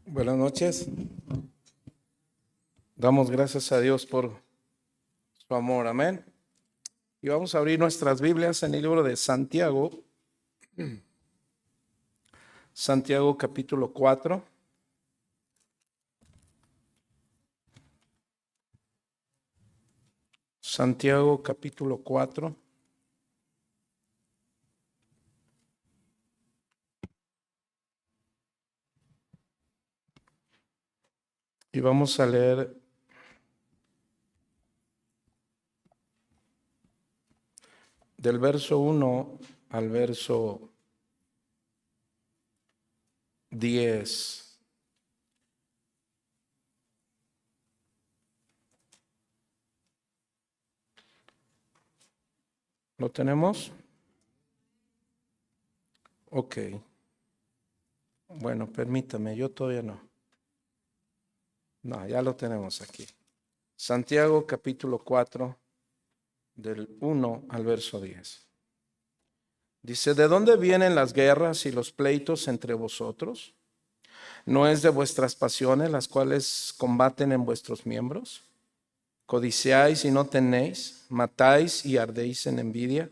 Buenas noches. Damos gracias a Dios por su amor. Amén. Y vamos a abrir nuestras Biblias en el libro de Santiago. Santiago capítulo 4. Santiago capítulo 4. Y vamos a leer del verso 1 al verso 10. ¿Lo tenemos? Ok. Bueno, permítame, yo todavía no. No, ya lo tenemos aquí. Santiago capítulo 4, del 1 al verso 10. Dice, ¿de dónde vienen las guerras y los pleitos entre vosotros? ¿No es de vuestras pasiones las cuales combaten en vuestros miembros? Codiciáis y no tenéis, matáis y ardéis en envidia,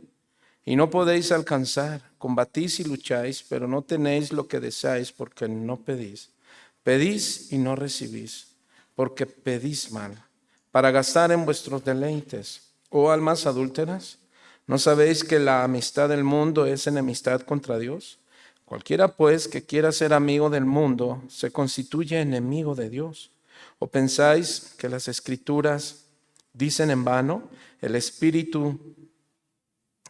y no podéis alcanzar, combatís y lucháis, pero no tenéis lo que deseáis porque no pedís. Pedís y no recibís, porque pedís mal, para gastar en vuestros deleites. Oh almas adúlteras, ¿no sabéis que la amistad del mundo es enemistad contra Dios? Cualquiera pues que quiera ser amigo del mundo se constituye enemigo de Dios. ¿O pensáis que las Escrituras dicen en vano, el Espíritu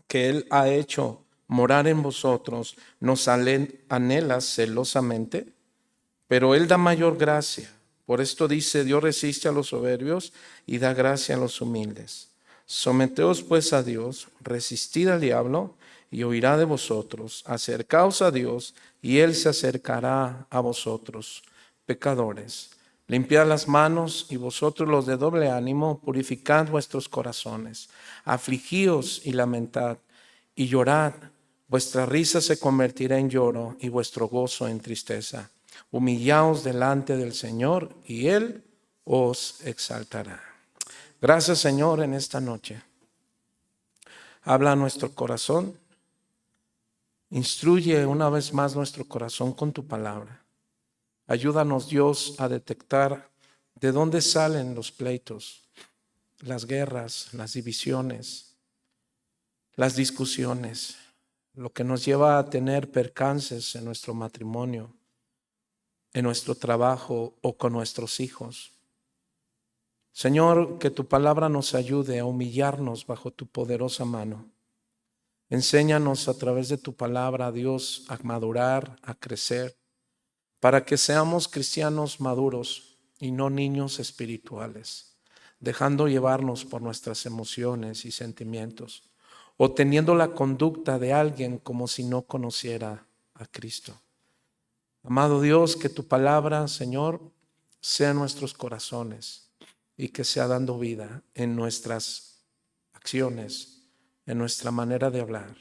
que Él ha hecho morar en vosotros nos anhela celosamente? Pero Él da mayor gracia. Por esto dice, Dios resiste a los soberbios y da gracia a los humildes. Someteos pues a Dios, resistid al diablo y huirá de vosotros. Acercaos a Dios y Él se acercará a vosotros, pecadores. Limpiad las manos y vosotros los de doble ánimo, purificad vuestros corazones. Afligíos y lamentad y llorad. Vuestra risa se convertirá en lloro y vuestro gozo en tristeza. Humillaos delante del Señor y Él os exaltará. Gracias, Señor, en esta noche. Habla a nuestro corazón. Instruye una vez más nuestro corazón con tu palabra. Ayúdanos, Dios, a detectar de dónde salen los pleitos, las guerras, las divisiones, las discusiones, lo que nos lleva a tener percances en nuestro matrimonio, en nuestro trabajo o con nuestros hijos. Señor, que tu palabra nos ayude a humillarnos bajo tu poderosa mano. Enséñanos a través de tu palabra, Dios, a madurar, a crecer, para que seamos cristianos maduros y no niños espirituales, dejando llevarnos por nuestras emociones y sentimientos, o teniendo la conducta de alguien como si no conociera a Cristo. Amado Dios, que tu palabra, Señor, sea en nuestros corazones y que sea dando vida en nuestras acciones, en nuestra manera de hablar.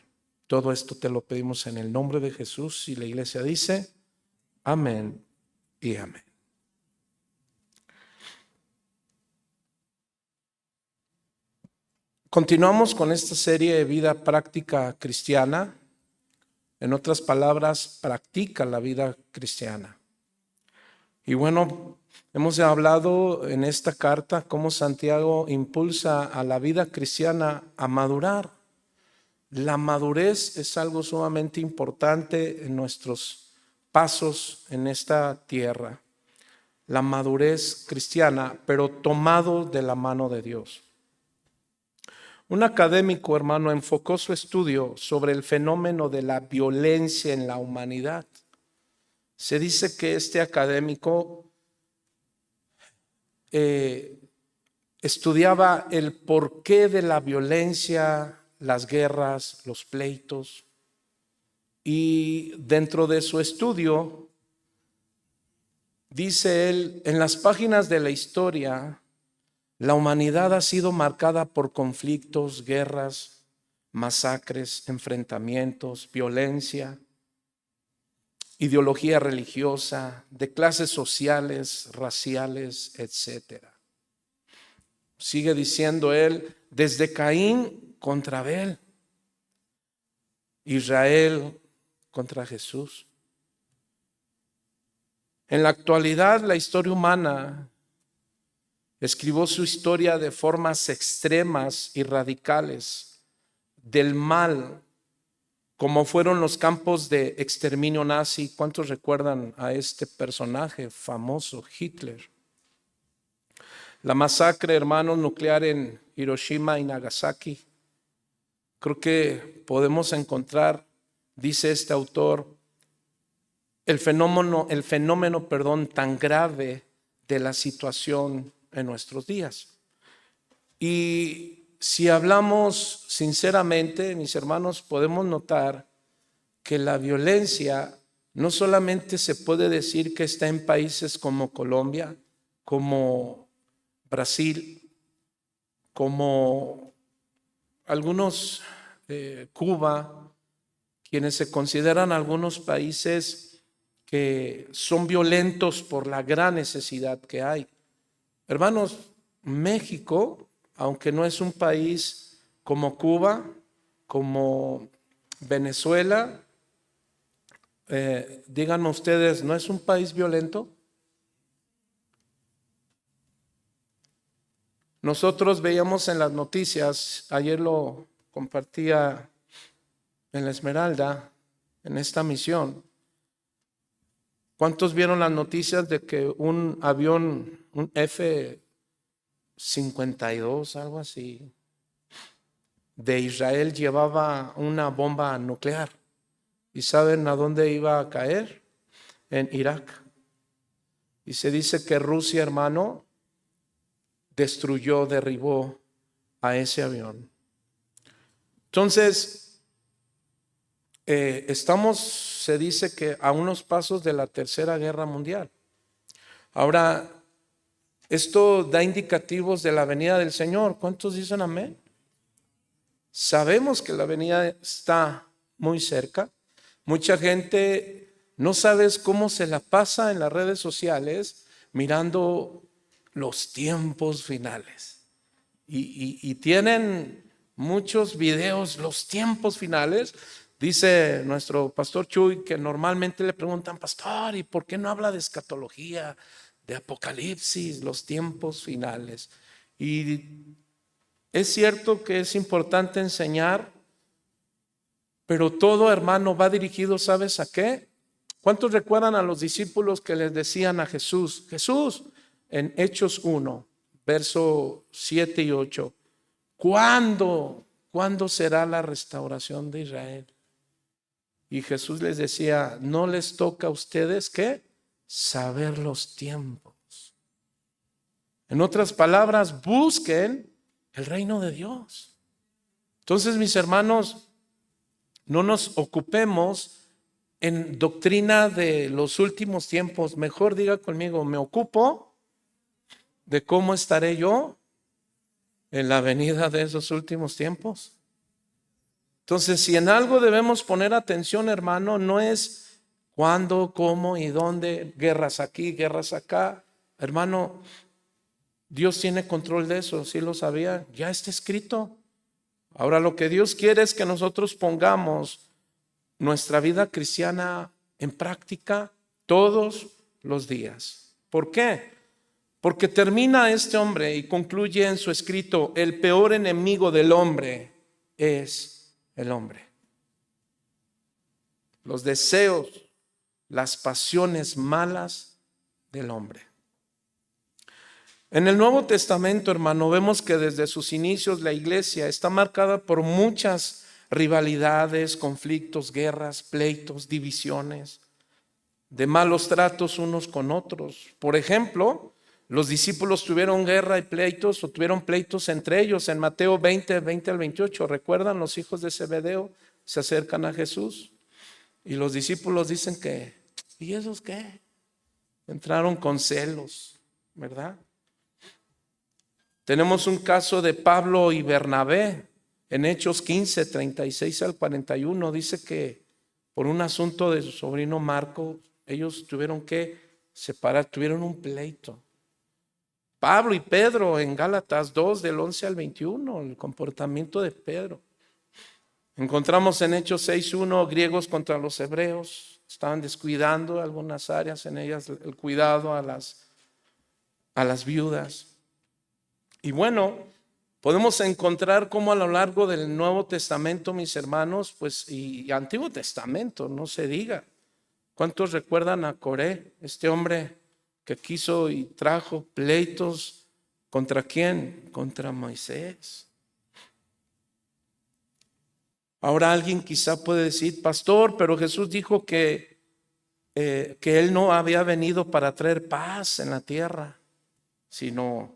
Todo esto te lo pedimos en el nombre de Jesús y la iglesia dice, amén y amén. Continuamos con esta serie de vida práctica cristiana. En otras palabras, practica la vida cristiana. Y bueno, hemos hablado en esta carta cómo Santiago impulsa a la vida cristiana a madurar. La madurez es algo sumamente importante en nuestros pasos en esta tierra. La madurez cristiana, pero tomado de la mano de Dios. Un académico, hermano, enfocó su estudio sobre el fenómeno de la violencia en la humanidad. Se dice que este académico estudiaba el porqué de la violencia, las guerras, los pleitos, y dentro de su estudio, dice él, en las páginas de la historia, la humanidad ha sido marcada por conflictos, guerras, masacres, enfrentamientos, violencia. ideología religiosa, de clases sociales, raciales, etcétera. Sigue diciendo él, desde Caín contra Abel, Israel contra Jesús. En la actualidad, la historia humana escribió su historia de formas extremas y radicales del mal, como fueron los campos de exterminio nazi. ¿Cuántos recuerdan a este personaje famoso, Hitler? La masacre, hermanos, nuclear en Hiroshima y Nagasaki. Creo que podemos encontrar, dice este autor, el fenómeno, tan grave de la situación en nuestros días. Y si hablamos sinceramente, mis hermanos, podemos notar que la violencia no solamente se puede decir que está en países como Colombia, como Brasil, como algunos Cuba, quienes se consideran algunos países que son violentos por la gran necesidad que hay. Hermanos, México, aunque no es un país como Cuba, como Venezuela, díganme ustedes, ¿no es un país violento? Nosotros veíamos en las noticias, ayer lo compartía en la Esmeralda, en esta misión. ¿Cuántos vieron las noticias de que un avión, un F-52, algo así, de Israel llevaba una bomba nuclear? ¿Y saben a dónde iba a caer? En Irak. Y se dice que Rusia, hermano, derribó a ese avión. Entonces, se dice que a unos pasos de la Tercera Guerra Mundial. Ahora, esto da indicativos de la venida del Señor. ¿Cuántos dicen amén? Sabemos que la venida está muy cerca. Mucha gente no sabes cómo se la pasa en las redes sociales mirando los tiempos finales. Y tienen muchos videos, los tiempos finales. Dice nuestro pastor Chuy que normalmente le preguntan, pastor, ¿y por qué no habla de escatología, de Apocalipsis, los tiempos finales? Y es cierto que es importante enseñar, pero todo, hermano, va dirigido, ¿sabes a qué? ¿Cuántos recuerdan a los discípulos que les decían a Jesús? Jesús, en Hechos 1, verso 7 y 8, ¿cuándo será la restauración de Israel? Y Jesús les decía, no les toca a ustedes, ¿qué? Saber los tiempos. En otras palabras, busquen el reino de Dios. Entonces, mis hermanos, no nos ocupemos en doctrina de los últimos tiempos. Mejor diga conmigo, me ocupo de cómo estaré yo en la venida de esos últimos tiempos. Entonces, si en algo debemos poner atención, hermano, no es cuándo, cómo y dónde, guerras aquí, guerras acá. Hermano, Dios tiene control de eso, ¿sí lo sabía? Ya está escrito. Ahora lo que Dios quiere es que nosotros pongamos nuestra vida cristiana en práctica todos los días. ¿Por qué? Porque termina este hombre y concluye en su escrito, el peor enemigo del hombre es el hombre. Los deseos, las pasiones malas del hombre. En el Nuevo Testamento, hermano, vemos que desde sus inicios la iglesia está marcada por muchas rivalidades, conflictos, guerras, pleitos, divisiones, de malos tratos unos con otros. Por ejemplo, los discípulos tuvieron guerra y pleitos, o tuvieron pleitos entre ellos. En Mateo 20 al 28, ¿recuerdan? Los hijos de Zebedeo se acercan a Jesús y los discípulos dicen que, ¿y esos qué? Entraron con celos, ¿verdad? Tenemos un caso de Pablo y Bernabé en Hechos 15, 36 al 41. Dice que por un asunto de su sobrino Marco, ellos tuvieron que separar, tuvieron un pleito. Pablo y Pedro en Gálatas 2 del 11 al 21, el comportamiento de Pedro. Encontramos en Hechos 6:1 griegos contra los hebreos, estaban descuidando algunas áreas, en ellas el cuidado a las viudas. Y bueno, podemos encontrar cómo a lo largo del Nuevo Testamento, mis hermanos, pues y Antiguo Testamento, no se diga. ¿Cuántos recuerdan a Coré, este hombre que quiso y trajo pleitos contra quién? Contra Moisés. Ahora alguien quizá puede decir, pastor, pero Jesús dijo que Él no había venido para traer paz en la tierra, sino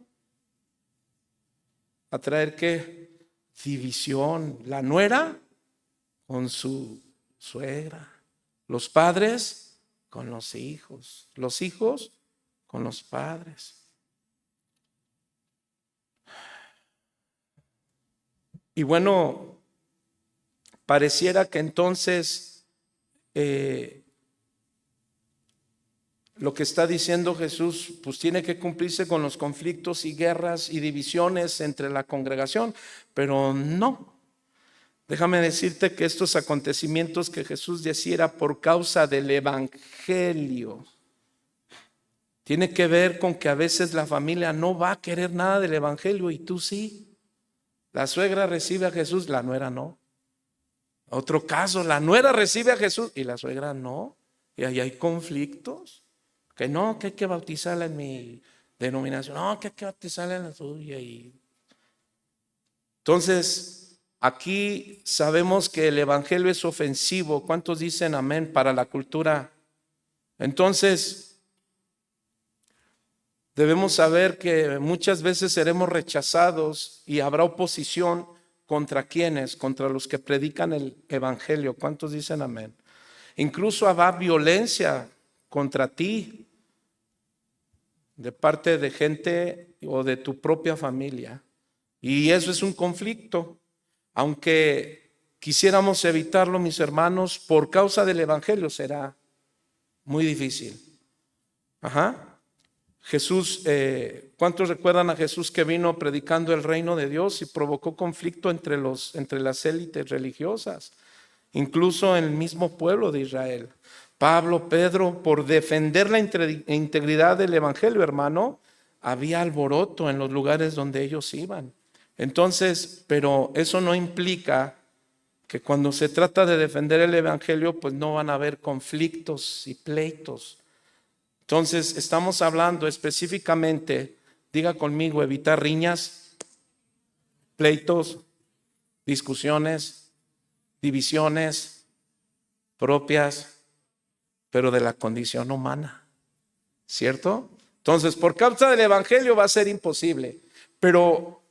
a traer ¿qué? División. La nuera con su suegra, los padres con los hijos con los padres. Y bueno, pareciera que entonces lo que está diciendo Jesús pues tiene que cumplirse con los conflictos y guerras y divisiones entre la congregación, pero no. Déjame decirte que estos acontecimientos que Jesús decía era por causa del evangelio. Tiene que ver con que a veces la familia no va a querer nada del evangelio y tú sí. La suegra recibe a Jesús, la nuera no. Otro caso, la nuera recibe a Jesús y la suegra no. Y ahí hay conflictos. Que no, que hay que bautizarla en mi denominación. No, que hay que bautizarla en la tuya. Entonces, aquí sabemos que el evangelio es ofensivo. ¿Cuántos dicen amén para la cultura? Entonces, debemos saber que muchas veces seremos rechazados y habrá oposición contra quienes, contra los que predican el evangelio. ¿Cuántos dicen amén? Incluso habrá violencia contra ti de parte de gente o de tu propia familia. Y eso es un conflicto. Aunque quisiéramos evitarlo, mis hermanos, por causa del evangelio será muy difícil. Jesús, ¿cuántos recuerdan a Jesús que vino predicando el reino de Dios y provocó conflicto entre las élites religiosas, incluso en el mismo pueblo de Israel? Pablo, Pedro, por defender la integridad del evangelio, hermano, había alboroto en los lugares donde ellos iban. Entonces, pero eso no implica que cuando se trata de defender el evangelio, pues no van a haber conflictos y pleitos. Entonces, estamos hablando específicamente, diga conmigo, evitar riñas, pleitos, discusiones, divisiones propias, pero de la condición humana, ¿cierto? Entonces, por causa del evangelio va a ser imposible, pero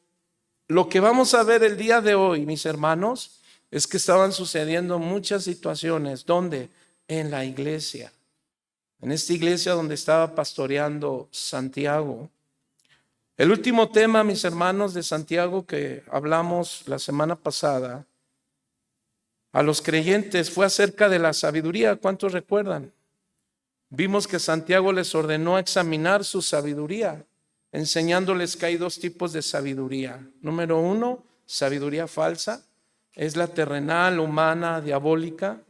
lo que vamos a ver el día de hoy, mis hermanos, es que estaban sucediendo muchas situaciones. ¿Dónde? En la iglesia. En esta iglesia donde estaba pastoreando Santiago. El último tema, mis hermanos, de Santiago que hablamos la semana pasada a los creyentes fue acerca de la sabiduría. ¿Cuántos recuerdan? Vimos que Santiago les ordenó examinar su sabiduría, enseñándoles que hay dos tipos de sabiduría. Número 1, sabiduría falsa, es la terrenal, humana, diabólica,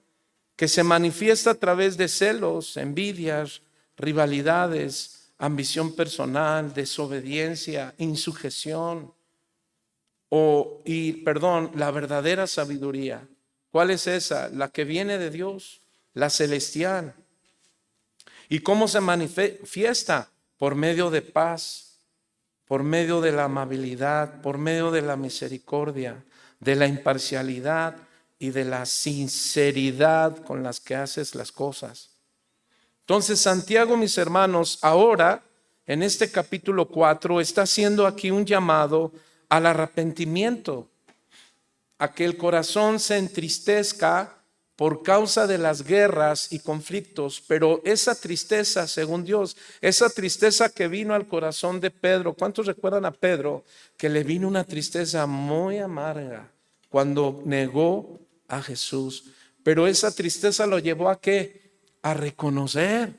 que se manifiesta a través de celos, envidias, rivalidades, ambición personal, desobediencia, insujeción. La verdadera sabiduría. ¿Cuál es esa? La que viene de Dios, la celestial. ¿Y cómo se manifiesta? Por medio de paz, por medio de la amabilidad, por medio de la misericordia, de la imparcialidad y de la sinceridad con las que haces las cosas. Entonces, Santiago, mis hermanos, ahora en este capítulo 4 está haciendo aquí un llamado al arrepentimiento, a que el corazón se entristezca por causa de las guerras y conflictos, pero esa tristeza, según Dios, esa tristeza que vino al corazón de Pedro, ¿cuántos recuerdan a Pedro? Que le vino una tristeza muy amarga cuando negó a Jesús. Pero esa tristeza lo llevó ¿a qué? A reconocer,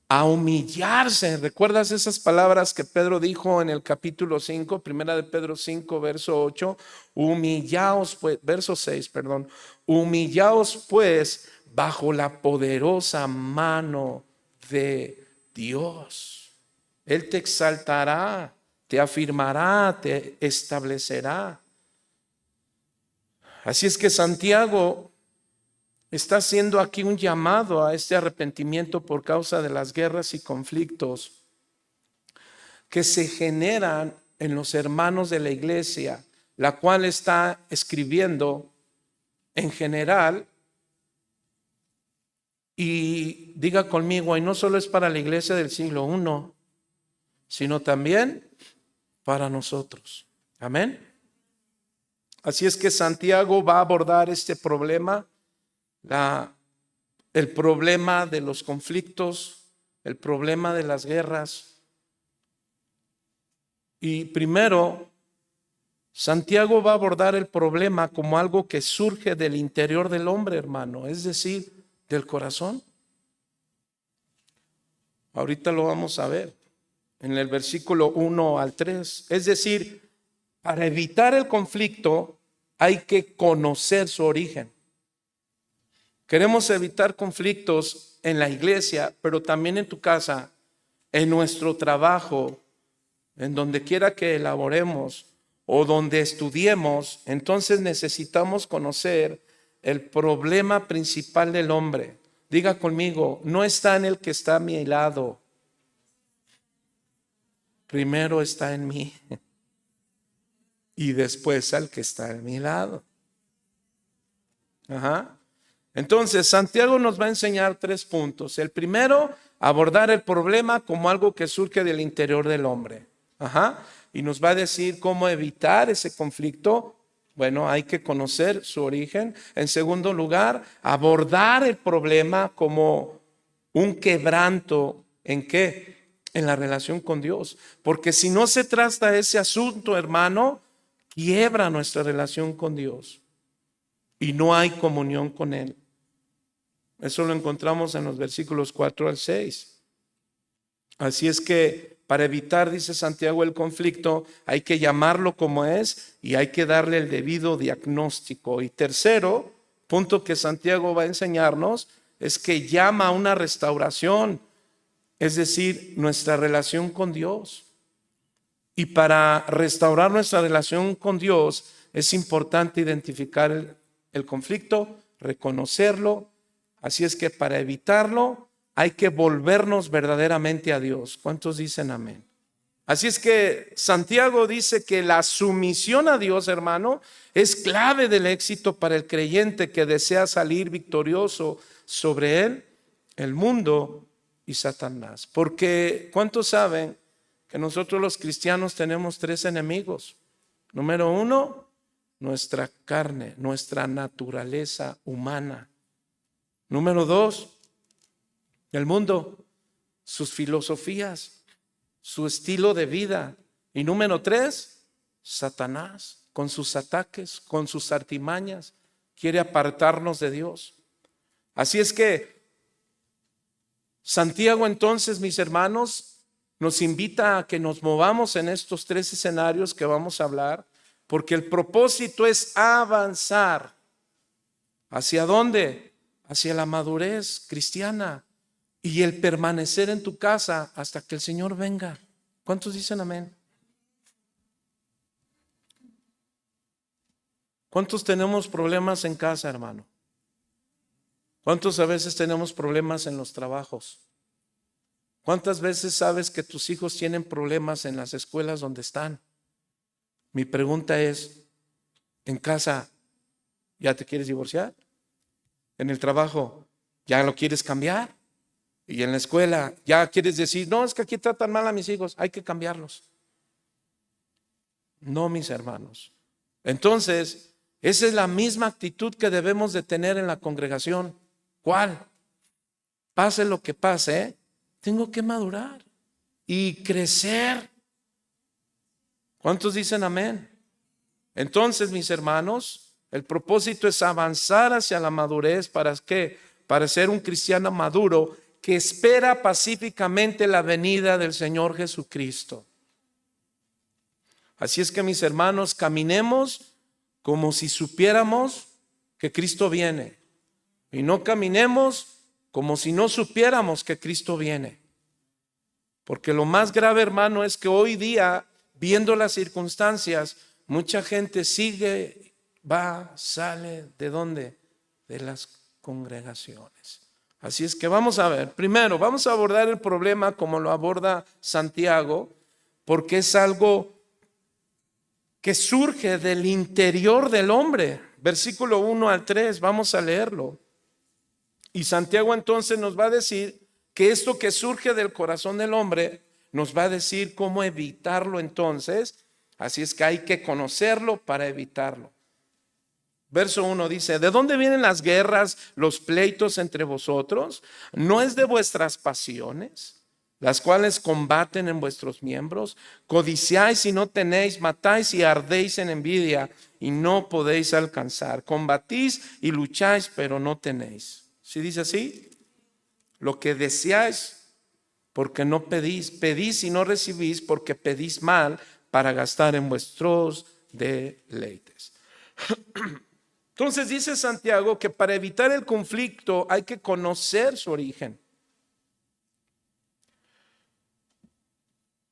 a humillarse. ¿Recuerdas esas palabras que Pedro dijo en el capítulo 5, primera de Pedro 5, verso 8? Humillaos pues, verso 6, perdón. Humillaos pues bajo la poderosa mano de Dios. Él te exaltará, te afirmará, te establecerá. Así es que Santiago está haciendo aquí un llamado a este arrepentimiento por causa de las guerras y conflictos que se generan en los hermanos de la iglesia, la cual está escribiendo en general. Y diga conmigo, y no solo es para la iglesia del siglo I, sino también para nosotros. Amén. Así es que Santiago va a abordar este problema, el problema de los conflictos, el problema de las guerras. Y primero, Santiago va a abordar el problema como algo que surge del interior del hombre, hermano, es decir, del corazón. Ahorita lo vamos a ver en el versículo 1 al 3. Es decir, para evitar el conflicto hay que conocer su origen. Queremos evitar conflictos en la iglesia, pero también en tu casa, en nuestro trabajo, en donde quiera que elaboremos o donde estudiemos. Entonces necesitamos conocer el problema principal del hombre. Diga conmigo, no está en el que está a mi lado, primero está en mí y después al que está a mi lado. Entonces, Santiago nos va a enseñar 3 puntos. El primero, abordar el problema como algo que surge del interior del hombre. Y nos va a decir cómo evitar ese conflicto. Bueno, hay que conocer su origen. En segundo lugar, abordar el problema como un quebranto. ¿En qué? En la relación con Dios. Porque si no se trata ese asunto, hermano, quiebra nuestra relación con Dios y no hay comunión con Él. Eso lo encontramos en los versículos 4 al 6. Así es que para evitar, dice Santiago, el conflicto, hay que llamarlo como es y hay que darle el debido diagnóstico. Y tercero, punto que Santiago va a enseñarnos, es que llama a una restauración, es decir, nuestra relación con Dios. Y para restaurar nuestra relación con Dios es importante identificar el conflicto, reconocerlo. Así es que para evitarlo hay que volvernos verdaderamente a Dios. ¿Cuántos dicen amén? Así es que Santiago dice que la sumisión a Dios, hermano, es clave del éxito para el creyente que desea salir victorioso sobre él, el mundo y Satanás. Porque ¿cuántos saben que nosotros los cristianos tenemos 3 enemigos? Número 1, nuestra carne, nuestra naturaleza humana. Número 2, el mundo, sus filosofías, su estilo de vida. Y número 3, Satanás, con sus ataques, con sus artimañas, quiere apartarnos de Dios. Así es que Santiago, entonces, mis hermanos, nos invita a que nos movamos en estos 3 escenarios que vamos a hablar, porque el propósito es avanzar. ¿Hacia dónde? Hacia la madurez cristiana y el permanecer en tu casa hasta que el Señor venga. ¿Cuántos dicen amén? ¿Cuántos tenemos problemas en casa, hermano? ¿Cuántos a veces tenemos problemas en los trabajos? ¿Cuántas veces sabes que tus hijos tienen problemas en las escuelas donde están? Mi pregunta es, ¿en casa ya te quieres divorciar? ¿En el trabajo ya lo quieres cambiar? Y en la escuela ya quieres decir, no, es que aquí tratan mal a mis hijos, hay que cambiarlos. No, mis hermanos. Entonces, esa es la misma actitud que debemos de tener en la congregación. ¿Cuál? Pase lo que pase, tengo que madurar y crecer. ¿Cuántos dicen amén? Entonces, mis hermanos, El propósito es avanzar hacia la madurez. ¿Para qué? Para ser un cristiano maduro que espera pacíficamente la venida del Señor Jesucristo. Así es que, mis hermanos, caminemos como si supiéramos que Cristo viene, y no caminemos como si no supiéramos que Cristo viene. Porque lo más grave, hermano, es que hoy día, viendo las circunstancias, mucha gente sigue, va, sale, ¿de dónde? De las congregaciones. Así es que vamos a ver, primero vamos a abordar el problema como lo aborda Santiago, porque es algo que surge del interior del hombre. Versículo 1 al 3, vamos a leerlo. Y Santiago entonces nos va a decir que esto que surge del corazón del hombre, nos va a decir cómo evitarlo entonces. Así es que hay que conocerlo para evitarlo. Verso 1 dice: ¿de dónde vienen las guerras, los pleitos entre vosotros? ¿No es de vuestras pasiones, las cuales combaten en vuestros miembros? Codiciáis y no tenéis, matáis y ardéis en envidia y no podéis alcanzar. Combatís y lucháis, pero no tenéis. ¿Sí dice así? Lo que deseáis, porque no pedís. Pedís y no recibís, porque pedís mal, para gastar en vuestros deleites. Entonces dice Santiago que para evitar el conflicto hay que conocer su origen.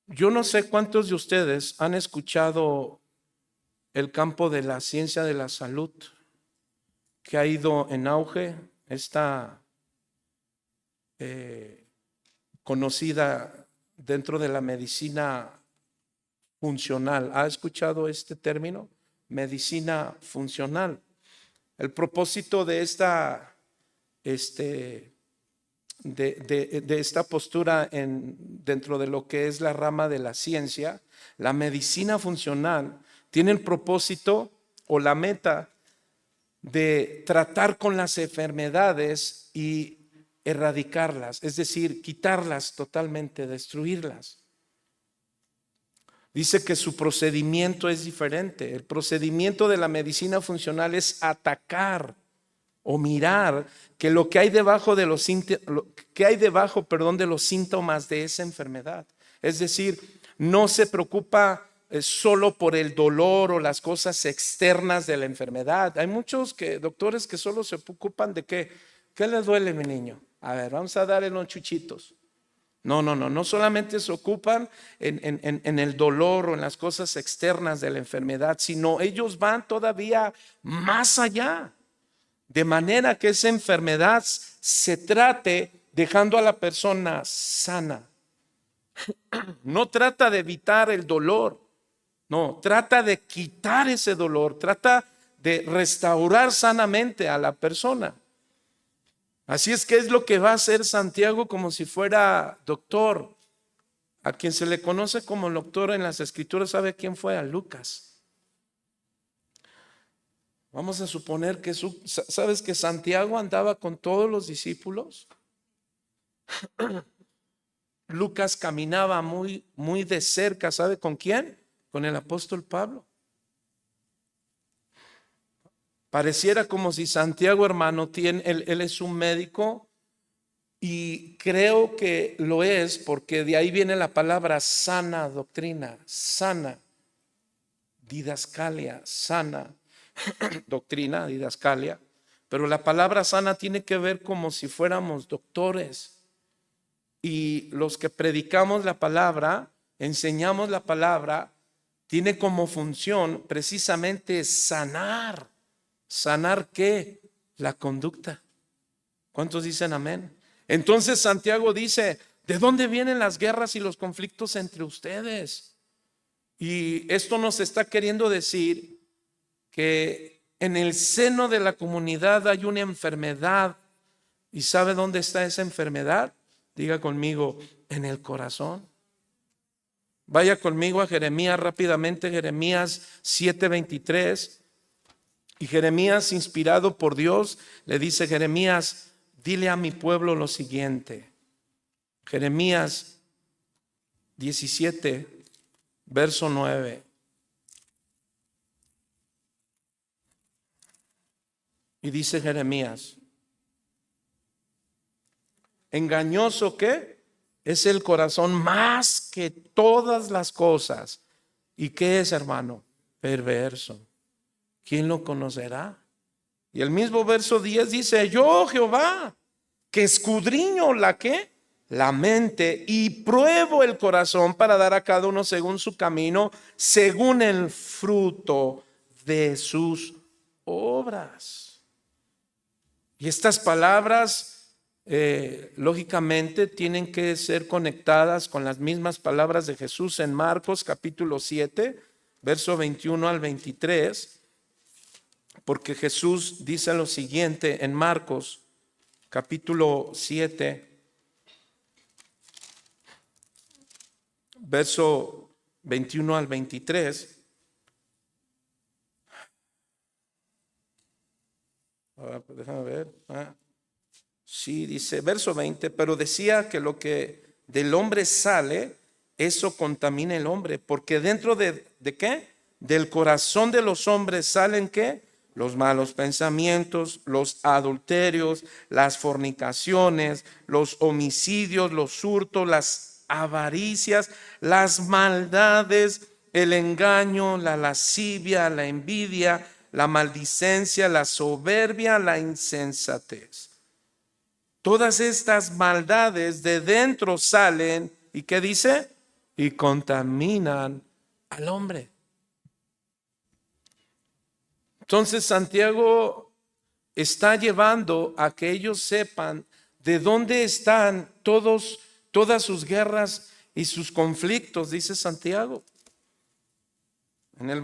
Yo no sé cuántos de ustedes han escuchado el campo de la ciencia de la salud, que ha ido en auge, está conocida dentro de la medicina funcional. ¿Ha escuchado este término? Medicina funcional. El propósito de esta postura dentro de lo que es la rama de la ciencia, la medicina funcional tiene el propósito o la meta de tratar con las enfermedades y erradicarlas, es decir, quitarlas totalmente, destruirlas. Dice que su procedimiento es diferente. El procedimiento de la medicina funcional es atacar o mirar que lo que hay debajo de los síntomas de esa enfermedad. Es decir, no se preocupa solo por el dolor o las cosas externas de la enfermedad. Hay muchos doctores que solo se preocupan de qué le duele, mi niño. A ver, vamos a darle unos chuchitos. No solamente se ocupan en el dolor o en las cosas externas de la enfermedad, sino ellos van todavía más allá, de manera que esa enfermedad se trate dejando a la persona sana. No trata de evitar el dolor, no, trata de quitar ese dolor, trata de restaurar sanamente a la persona. Así es que es lo que va a hacer Santiago como si fuera doctor. A quien se le conoce como doctor en las escrituras, ¿sabe quién fue? A Lucas. Vamos a suponer que ¿sabes que Santiago andaba con todos los discípulos? Lucas caminaba muy, muy de cerca, ¿sabe con quién? Con el apóstol Pablo. Pareciera como si Santiago, hermano, él es un médico, y creo que lo es porque de ahí viene la palabra sana doctrina, sana didascalia, sana doctrina, didascalia. Pero la palabra sana tiene que ver como si fuéramos doctores. Y los que predicamos la palabra, enseñamos la palabra, tiene como función precisamente sanar. ¿Sanar qué? La conducta. ¿Cuántos dicen amén? Entonces Santiago dice: ¿de dónde vienen las guerras y los conflictos entre ustedes? Y esto nos está queriendo decir que en el seno de la comunidad hay una enfermedad. ¿Y sabe dónde está esa enfermedad? Diga conmigo: en el corazón. Vaya conmigo a Jeremías rápidamente, Jeremías 7:23. Y Jeremías, inspirado por Dios, le dice: Jeremías, dile a mi pueblo lo siguiente. Jeremías 17, verso 9. Y dice Jeremías, engañoso ¿qué? Es el corazón más que todas las cosas. ¿Y qué es, hermano? Perverso. ¿Quién lo conocerá? Y el mismo verso 10 dice, yo Jehová, que escudriño la ¿qué? La mente y pruebo el corazón para dar a cada uno según su camino, según el fruto de sus obras. Y estas palabras, lógicamente, tienen que ser conectadas con las mismas palabras de Jesús en Marcos capítulo 7, verso 21 al 23, porque Jesús dice lo siguiente en Marcos capítulo 7, verso 21 al 23. Déjame ver. Sí, dice, verso 20, pero decía que lo que del hombre sale, eso contamina el hombre, porque dentro ¿de qué? Del corazón de los hombres salen ¿qué? Los malos pensamientos, los adulterios, las fornicaciones, los homicidios, los hurtos, las avaricias, las maldades, el engaño, la lascivia, la envidia, la maldicencia, la soberbia, la insensatez. Todas estas maldades de dentro salen, ¿y qué dice? Y contaminan al hombre. Entonces Santiago está llevando a que ellos sepan de dónde están todas sus guerras y sus conflictos, dice Santiago. En el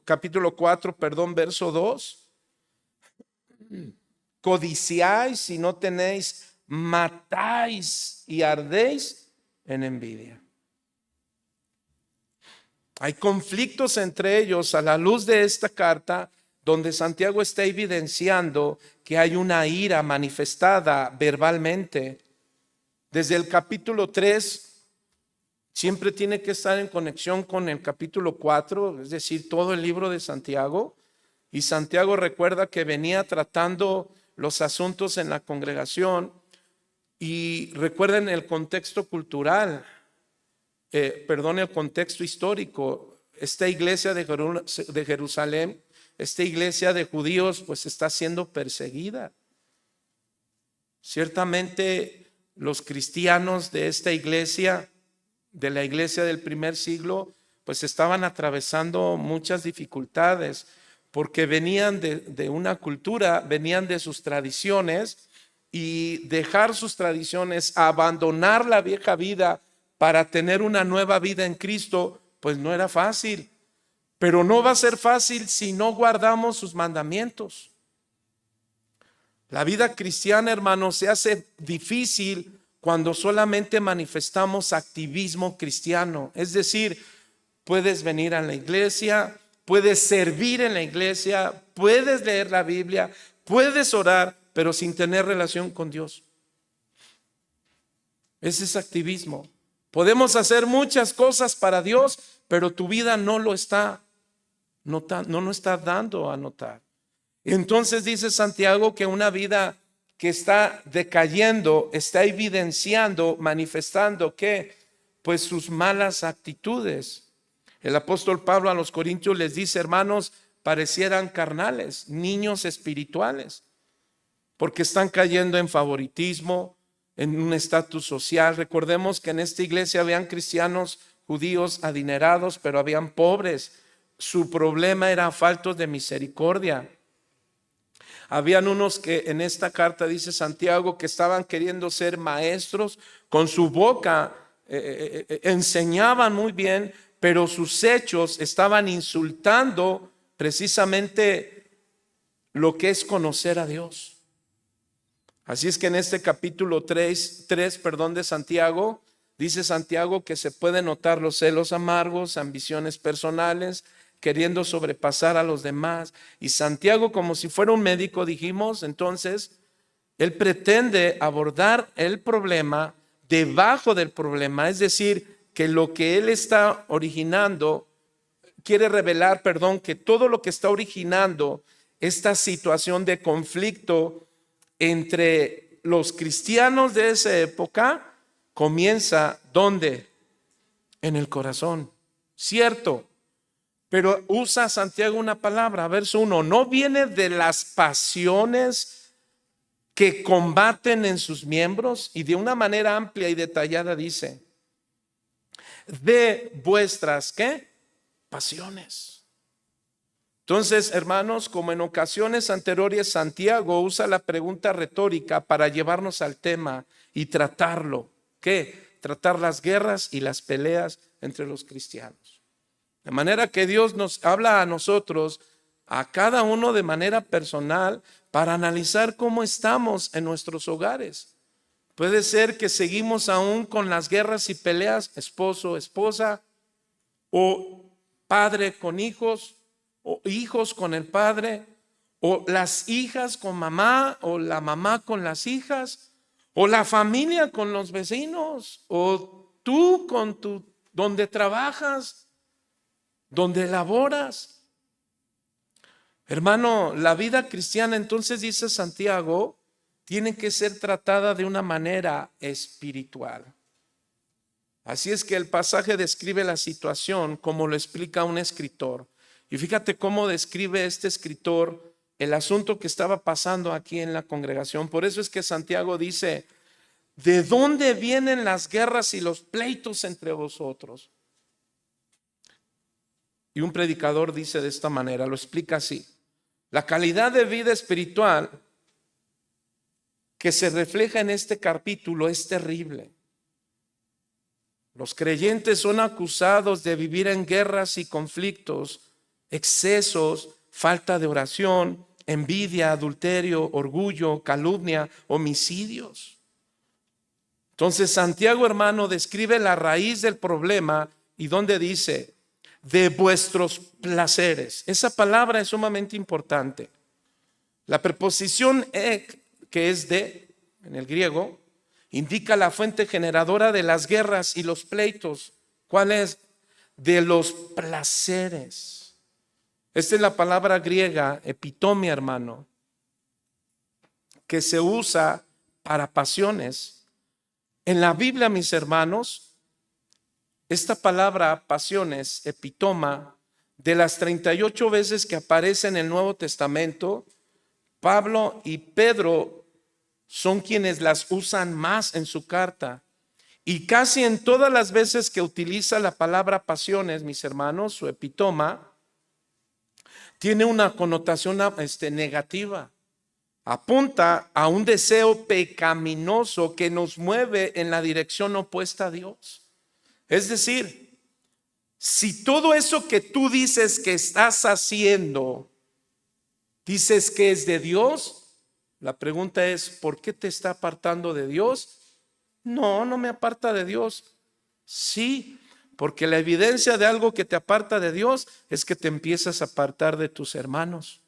capítulo 4, verso 2. Codiciáis y no tenéis, matáis y ardéis en envidia. Hay conflictos entre ellos a la luz de esta carta, donde Santiago está evidenciando que hay una ira manifestada verbalmente. Desde el capítulo 3 siempre tiene que estar en conexión con el capítulo 4, es decir, todo el libro de Santiago. Y Santiago recuerda que venía tratando los asuntos en la congregación, y recuerden el contexto cultural, el contexto histórico. Esta iglesia de Jerusalén, esta iglesia de judíos, pues está siendo perseguida. Ciertamente los cristianos de esta iglesia, de la iglesia del primer siglo, pues estaban atravesando muchas dificultades, porque venían de una cultura, venían de sus tradiciones, y dejar sus tradiciones, abandonar la vieja vida para tener una nueva vida en Cristo, pues no era fácil. Pero no va a ser fácil si no guardamos sus mandamientos. La vida cristiana, hermanos, se hace difícil cuando solamente manifestamos activismo cristiano. Es decir, puedes venir a la iglesia, puedes servir en la iglesia, puedes leer la Biblia, puedes orar, pero sin tener relación con Dios. Ese es activismo. Podemos hacer muchas cosas para Dios, pero tu vida no lo está dando a notar. Entonces dice Santiago que una vida que está decayendo está evidenciando, manifestando que pues sus malas actitudes. El apóstol Pablo a los Corintios les dice, hermanos, parecieran carnales, niños espirituales, porque están cayendo en favoritismo, en un estatus social. Recordemos que en esta iglesia habían cristianos judíos adinerados, pero habían pobres. Su problema era faltos de misericordia. Habían unos que en esta carta dice Santiago que estaban queriendo ser maestros, con su boca enseñaban muy bien, pero sus hechos estaban insultando precisamente lo que es conocer a Dios. Así es que en este capítulo 3 de Santiago, dice Santiago que se pueden notar los celos amargos, ambiciones personales, queriendo sobrepasar a los demás. Y Santiago, como si fuera un médico, dijimos, entonces, él pretende abordar el problema debajo del problema, es decir, que lo que él está originando, quiere revelar, que todo lo que está originando esta situación de conflicto entre los cristianos de esa época comienza ¿dónde? En el corazón, cierto. Pero usa Santiago una palabra, verso 1, no viene de las pasiones que combaten en sus miembros, y de una manera amplia y detallada dice, de vuestras ¿qué? Pasiones. Entonces, hermanos, como en ocasiones anteriores, Santiago usa la pregunta retórica para llevarnos al tema y tratarlo. ¿Qué? Tratar las guerras y las peleas entre los cristianos. De manera que Dios nos habla a nosotros, a cada uno de manera personal, para analizar cómo estamos en nuestros hogares. Puede ser que seguimos aún con las guerras y peleas, esposo, esposa, o padre con hijos, o hijos con el padre, o las hijas con mamá, o la mamá con las hijas, o la familia con los vecinos, o tú con donde trabajas, donde laboras. Hermano, la vida cristiana, entonces dice Santiago, tiene que ser tratada de una manera espiritual. Así es que el pasaje describe la situación como lo explica un escritor. Y fíjate cómo describe este escritor el asunto que estaba pasando aquí en la congregación. Por eso es que Santiago dice, ¿de dónde vienen las guerras y los pleitos entre vosotros? Y un predicador dice de esta manera, lo explica así. La calidad de vida espiritual que se refleja en este capítulo es terrible. Los creyentes son acusados de vivir en guerras y conflictos, excesos, falta de oración, envidia, adulterio, orgullo, calumnia, homicidios. Entonces Santiago, hermano, describe la raíz del problema y donde dice, de vuestros placeres. Esa palabra es sumamente importante. La preposición ek, que es de, en el griego, indica la fuente generadora de las guerras y los pleitos. ¿Cuál es? De los placeres. Esta es la palabra griega, epitomia, hermano, que se usa para pasiones. En la Biblia, mis hermanos, esta palabra pasiones, epitoma, de las 38 veces que aparece en el Nuevo Testamento, Pablo y Pedro son quienes las usan más en su carta. Y casi en todas las veces que utiliza la palabra pasiones, mis hermanos, su epitoma, tiene una connotación negativa. Apunta a un deseo pecaminoso que nos mueve en la dirección opuesta a Dios. Es decir, si todo eso que tú dices que estás haciendo, dices que es de Dios, la pregunta es, ¿por qué te está apartando de Dios? No, no me aparta de Dios. Sí, porque la evidencia de algo que te aparta de Dios es que te empiezas a apartar de tus hermanos.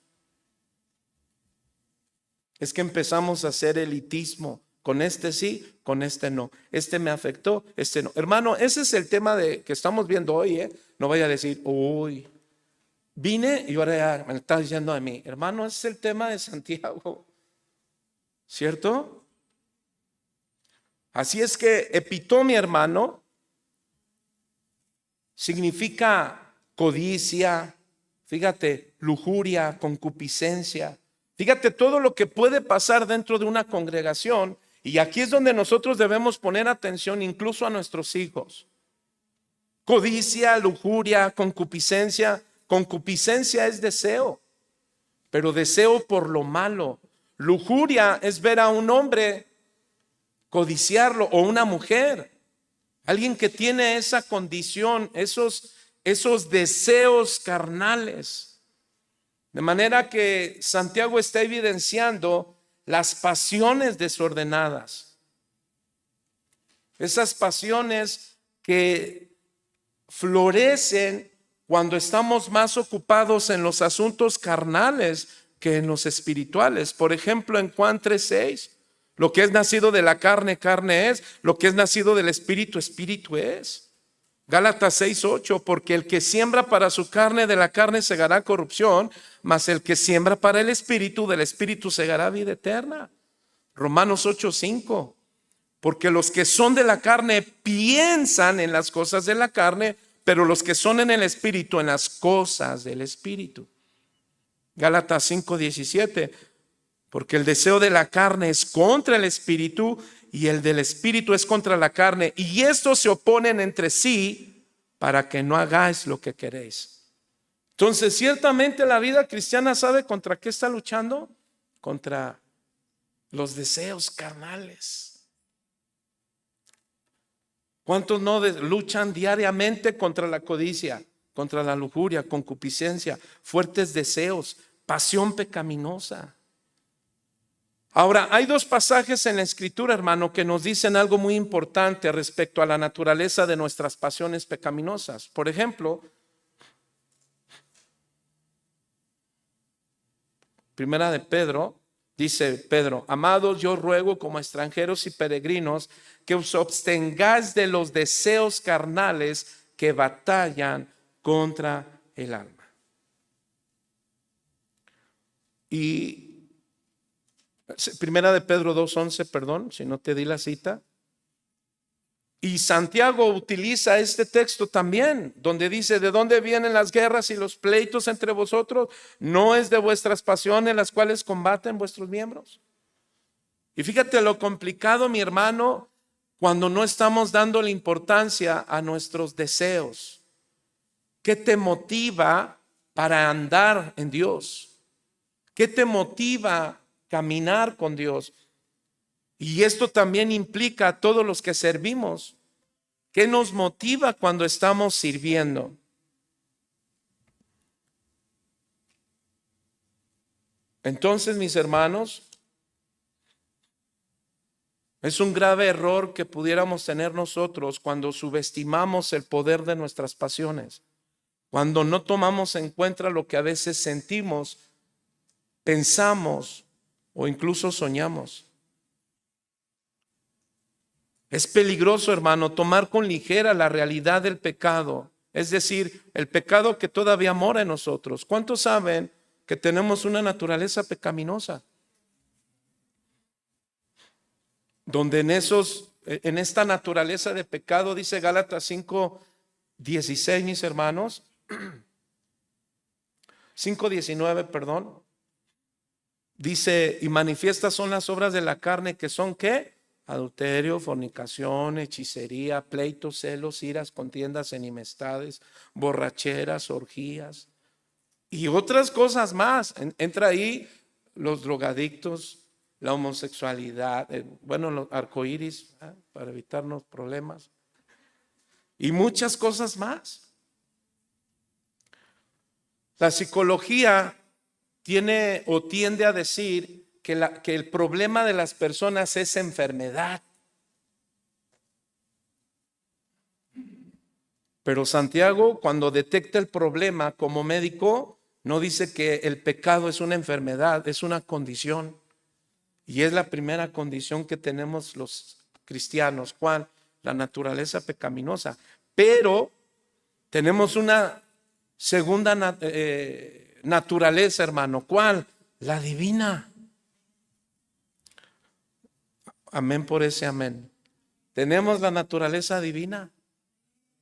Es que empezamos a hacer elitismo. Con este sí, con este no. Este me afectó, este no. Hermano, ese es el tema que estamos viendo hoy. No vaya a decir, uy, vine y ahora ya me está diciendo a mí. Hermano, ese es el tema de Santiago. ¿Cierto? Así es que epitomia, hermano, significa codicia, fíjate, lujuria, concupiscencia. Fíjate todo lo que puede pasar dentro de una congregación. Y aquí es donde nosotros debemos poner atención incluso a nuestros hijos. Codicia, lujuria, concupiscencia. Concupiscencia es deseo, pero deseo por lo malo. Lujuria es ver a un hombre codiciarlo o una mujer. Alguien que tiene esa condición, esos deseos carnales. De manera que Santiago está evidenciando las pasiones desordenadas. Esas pasiones que florecen cuando estamos más ocupados en los asuntos carnales que en los espirituales. Por ejemplo, en Juan 3:6, lo que es nacido de la carne, carne es, lo que es nacido del espíritu, espíritu es. Gálatas 6:8, porque el que siembra para su carne, de la carne segará corrupción, mas el que siembra para el Espíritu, del Espíritu segará vida eterna. Romanos 8:5, porque los que son de la carne piensan en las cosas de la carne, pero los que son en el Espíritu, en las cosas del Espíritu. Gálatas 5:17, porque el deseo de la carne es contra el Espíritu y el del Espíritu es contra la carne, y estos se oponen entre sí para que no hagáis lo que queréis. Entonces, ciertamente la vida cristiana, ¿sabe contra qué está luchando? Contra los deseos carnales. ¿Cuántos no luchan diariamente contra la codicia, contra la lujuria, concupiscencia, fuertes deseos, pasión pecaminosa? Ahora, hay dos pasajes en la Escritura, hermano, que nos dicen algo muy importante respecto a la naturaleza de nuestras pasiones pecaminosas. Por ejemplo, Primera de Pedro, dice Pedro: amados, yo ruego como extranjeros y peregrinos que os abstengáis de los deseos carnales que batallan contra el alma. Y Primera de Pedro 2:11, perdón, si no te di la cita. Y Santiago utiliza este texto también, donde dice: ¿de dónde vienen las guerras y los pleitos entre vosotros? ¿No es de vuestras pasiones las cuales combaten vuestros miembros? Y fíjate lo complicado, mi hermano, cuando no estamos dando la importancia a nuestros deseos. ¿Qué te motiva para andar en Dios? ¿Qué te motiva caminar con Dios? Y esto también implica a todos los que servimos. ¿Qué nos motiva cuando estamos sirviendo? Entonces, mis hermanos, es un grave error que pudiéramos tener nosotros cuando subestimamos el poder de nuestras pasiones, cuando no tomamos en cuenta lo que a veces sentimos, pensamos o incluso soñamos. Es peligroso, hermano, tomar con ligera la realidad del pecado, es decir, el pecado que todavía mora en nosotros. ¿Cuántos saben que tenemos una naturaleza pecaminosa? Donde en esta naturaleza de pecado, dice Gálatas 5:16, mis hermanos, 5:19, perdón, dice: y manifiestas son las obras de la carne, que son ¿qué? Adulterio, fornicación, hechicería, pleitos, celos, iras, contiendas, enemistades, borracheras, orgías y otras cosas más. Entra ahí los drogadictos, la homosexualidad, los arcoíris, para evitarnos problemas, y muchas cosas más. La psicología tiene o tiende a decir que el problema de las personas es enfermedad. Pero Santiago, cuando detecta el problema como médico, no dice que el pecado es una enfermedad, es una condición. Y es la primera condición que tenemos los cristianos. ¿Cuál? La naturaleza pecaminosa. Pero tenemos una segunda naturaleza, hermano. ¿Cuál? La divina. Amén por ese amén. Tenemos la naturaleza divina.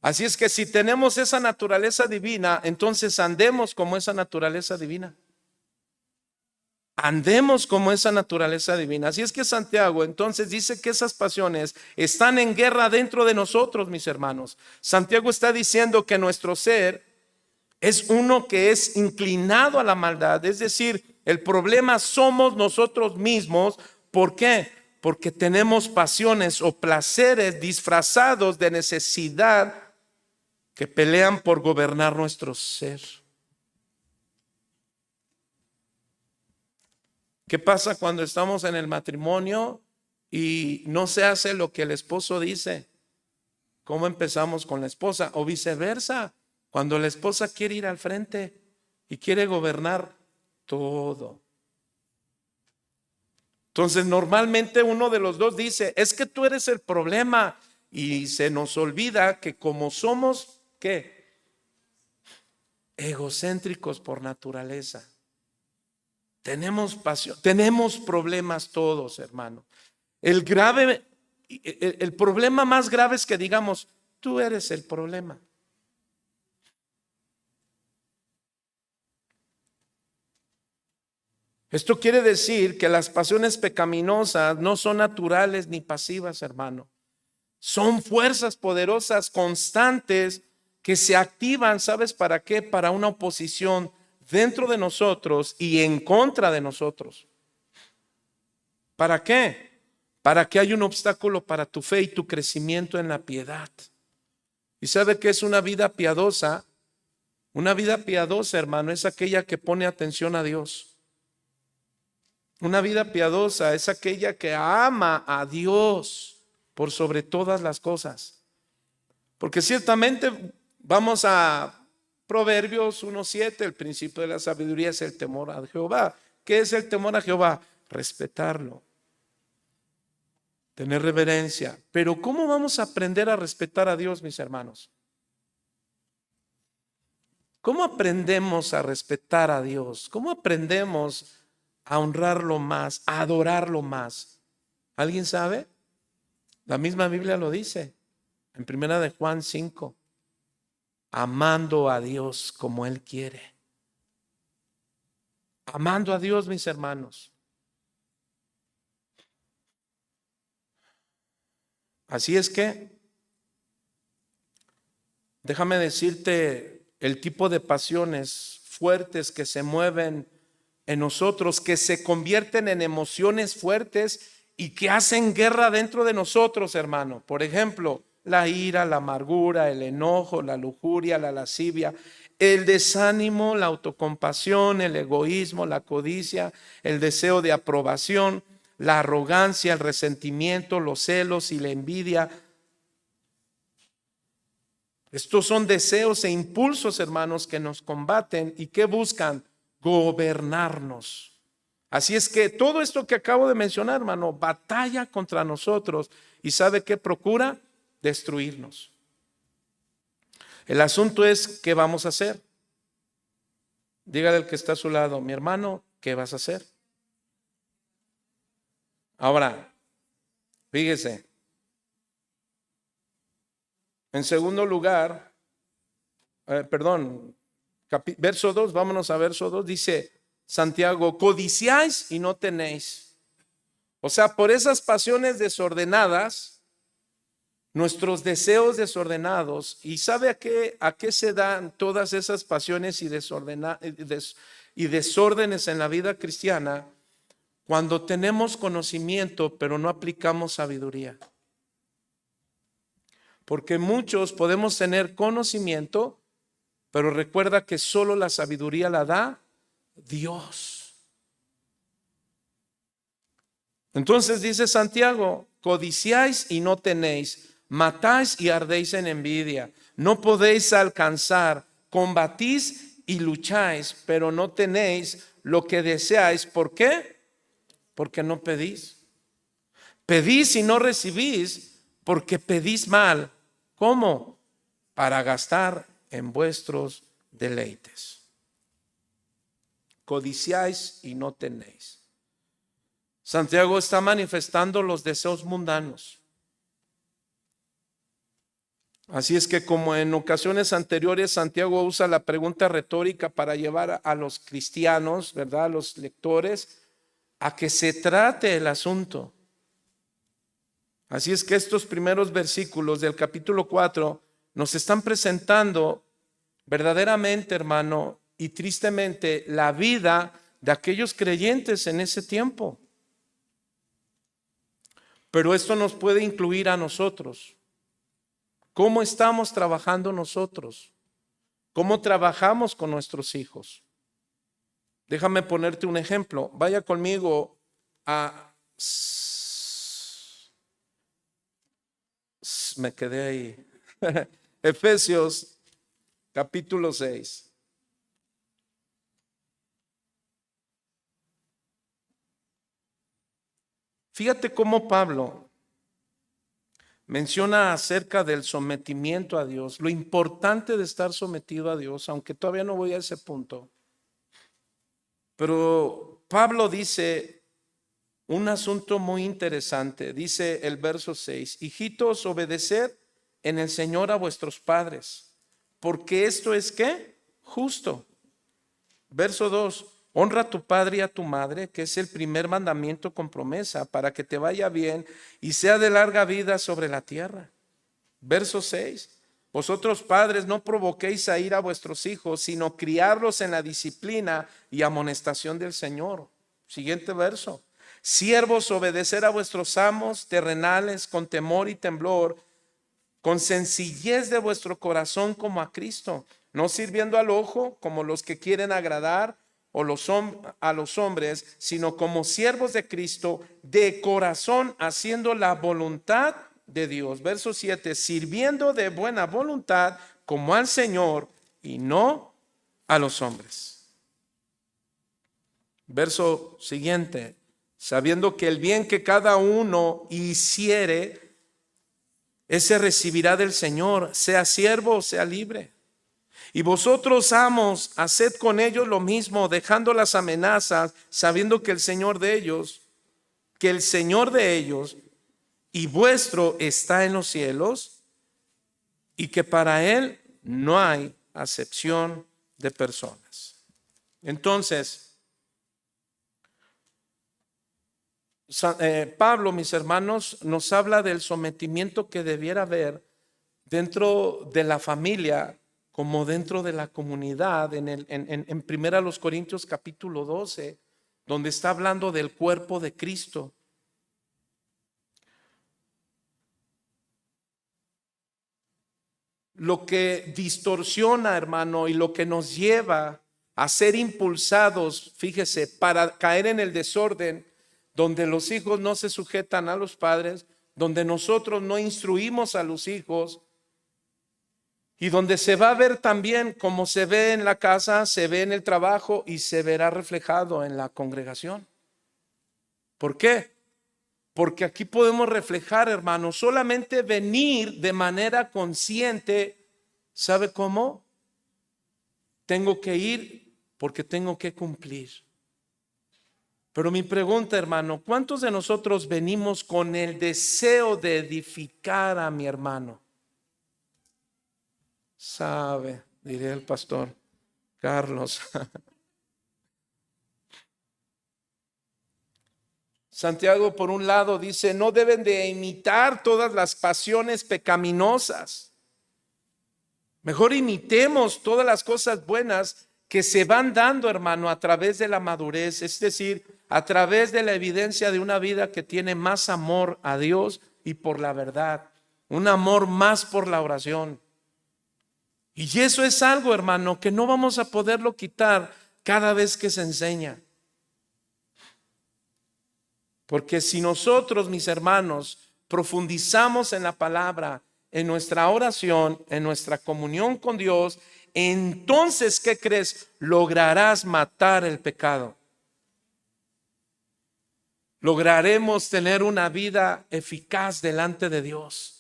Así es que si tenemos esa naturaleza divina, entonces andemos como esa naturaleza divina. Andemos como esa naturaleza divina. Así es que Santiago entonces dice que esas pasiones están en guerra dentro de nosotros, mis hermanos. Santiago está diciendo que nuestro ser es uno que es inclinado a la maldad. Es decir, el problema somos nosotros mismos. ¿Por qué? Porque tenemos pasiones o placeres disfrazados de necesidad que pelean por gobernar nuestro ser. ¿Qué pasa cuando estamos en el matrimonio y no se hace lo que el esposo dice? ¿Cómo empezamos con la esposa? O viceversa, cuando la esposa quiere ir al frente y quiere gobernar todo. Entonces normalmente uno de los dos dice: es que tú eres el problema, Y se nos olvida que como somos, ¿qué? Egocéntricos por naturaleza. Tenemos pasión, tenemos problemas todos, hermano. El problema más grave es que digamos, tú eres el problema. Esto quiere decir que las pasiones pecaminosas no son naturales ni pasivas, hermano. Son fuerzas poderosas, constantes, que se activan, ¿sabes para qué? Para una oposición dentro de nosotros y en contra de nosotros. ¿Para qué? Para que haya un obstáculo para tu fe y tu crecimiento en la piedad. ¿Y sabe qué es una vida piadosa? Una vida piadosa, hermano, es aquella que pone atención a Dios. Una vida piadosa es aquella que ama a Dios por sobre todas las cosas. Porque ciertamente vamos a Proverbios 1:7, el principio de la sabiduría es el temor a Jehová. ¿Qué es el temor a Jehová? Respetarlo, tener reverencia. Pero ¿cómo vamos a aprender a respetar a Dios, mis hermanos? ¿Cómo aprendemos a respetar a Dios? ¿Cómo aprendemos a honrarlo más, a adorarlo más? ¿Alguien sabe? La misma Biblia lo dice en 1 Juan 5, amando a Dios como Él quiere. Amando a Dios, mis hermanos. Así es que, déjame decirte el tipo de pasiones fuertes que se mueven en nosotros, que se convierten en emociones fuertes y que hacen guerra dentro de nosotros, hermano. Por ejemplo, la ira, la amargura, el enojo, la lujuria, la lascivia, el desánimo, la autocompasión, el egoísmo, la codicia, el deseo de aprobación, la arrogancia, el resentimiento, los celos y la envidia. Estos son deseos e impulsos, hermanos, que nos combaten y que buscan gobernarnos. Así es que todo esto que acabo de mencionar, hermano, batalla contra nosotros y ¿sabe qué procura? Destruirnos. El asunto es, ¿qué vamos a hacer? Dígale al que está a su lado, mi hermano, ¿qué vas a hacer? Ahora, fíjese, en segundo lugar, verso 2, vámonos a verso 2, dice Santiago, codiciáis y no tenéis. O sea, por esas pasiones desordenadas, nuestros deseos desordenados, ¿y sabe a qué se dan todas esas pasiones y desórdenes en la vida cristiana? Cuando tenemos conocimiento, pero no aplicamos sabiduría. Porque muchos podemos tener conocimiento, pero recuerda que solo la sabiduría la da Dios. Entonces dice Santiago, codiciáis y no tenéis, matáis y ardéis en envidia, no podéis alcanzar, combatís y lucháis, pero no tenéis lo que deseáis. ¿Por qué? Porque no pedís. Pedís y no recibís, porque pedís mal. ¿Cómo? Para gastar en vuestros deleites. Codiciáis y no tenéis. Santiago está manifestando los deseos mundanos. Así es que como en ocasiones anteriores, Santiago usa la pregunta retórica para llevar a los cristianos, ¿verdad? A los lectores, a que se trate el asunto. Así es que estos primeros versículos del capítulo 4 nos están presentando verdaderamente, hermano, y tristemente, la vida de aquellos creyentes en ese tiempo. Pero esto nos puede incluir a nosotros. ¿Cómo estamos trabajando nosotros? ¿Cómo trabajamos con nuestros hijos? Déjame ponerte un ejemplo. Vaya conmigo a... Me quedé ahí. Efesios capítulo 6. Fíjate cómo Pablo menciona acerca del sometimiento a Dios, lo importante de estar sometido a Dios, aunque todavía no voy a ese punto. Pero Pablo dice un asunto muy interesante. Dice el verso 6: hijitos, obedeced en el Señor a vuestros padres, porque esto es ¿qué? Justo. Verso 2: honra a tu padre y a tu madre, que es el primer mandamiento con promesa, para que te vaya bien y sea de larga vida sobre la tierra. Verso 6: vosotros padres no provoquéis a ira a vuestros hijos, sino criarlos en la disciplina y amonestación del Señor. Siguiente verso: siervos, obedecer a vuestros amos terrenales con temor y temblor, con sencillez de vuestro corazón como a Cristo, no sirviendo al ojo como los que quieren agradar a los hombres, sino como siervos de Cristo, de corazón, haciendo la voluntad de Dios. Verso 7: sirviendo de buena voluntad como al Señor y no a los hombres. Verso siguiente: sabiendo que el bien que cada uno hiciere, ese recibirá del Señor, sea siervo o sea libre. Y vosotros, amos, haced con ellos lo mismo, dejando las amenazas, sabiendo que el Señor de ellos y vuestro está en los cielos, y que para Él no hay acepción de personas. Entonces, Pablo, mis hermanos, nos habla del sometimiento que debiera haber dentro de la familia como dentro de la comunidad. En primera los Corintios capítulo 12, donde está hablando del cuerpo de Cristo. Lo que distorsiona, hermano, y lo que nos lleva a ser impulsados, fíjese, para caer en el desorden, donde los hijos no se sujetan a los padres, donde nosotros no instruimos a los hijos, y donde se va a ver también, como se ve en la casa, se ve en el trabajo y se verá reflejado en la congregación. ¿Por qué? Porque aquí podemos reflejar, hermano, solamente venir de manera consciente. ¿Sabe cómo? Tengo que ir porque tengo que cumplir. Pero mi pregunta, hermano, ¿cuántos de nosotros venimos con el deseo de edificar a mi hermano? Sabe, diría el pastor Carlos. Santiago, por un lado, dice: no deben de imitar todas las pasiones pecaminosas. Mejor imitemos todas las cosas buenas que se van dando, hermano, a través de la madurez, es decir, a través de la evidencia de una vida que tiene más amor a Dios y por la verdad, un amor más por la oración. Y eso es algo, hermano, que no vamos a poderlo quitar cada vez que se enseña. Porque si nosotros, mis hermanos, profundizamos en la palabra, en nuestra oración, en nuestra comunión con Dios, entonces, ¿qué crees? Lograrás matar el pecado. Lograremos tener una vida eficaz delante de Dios.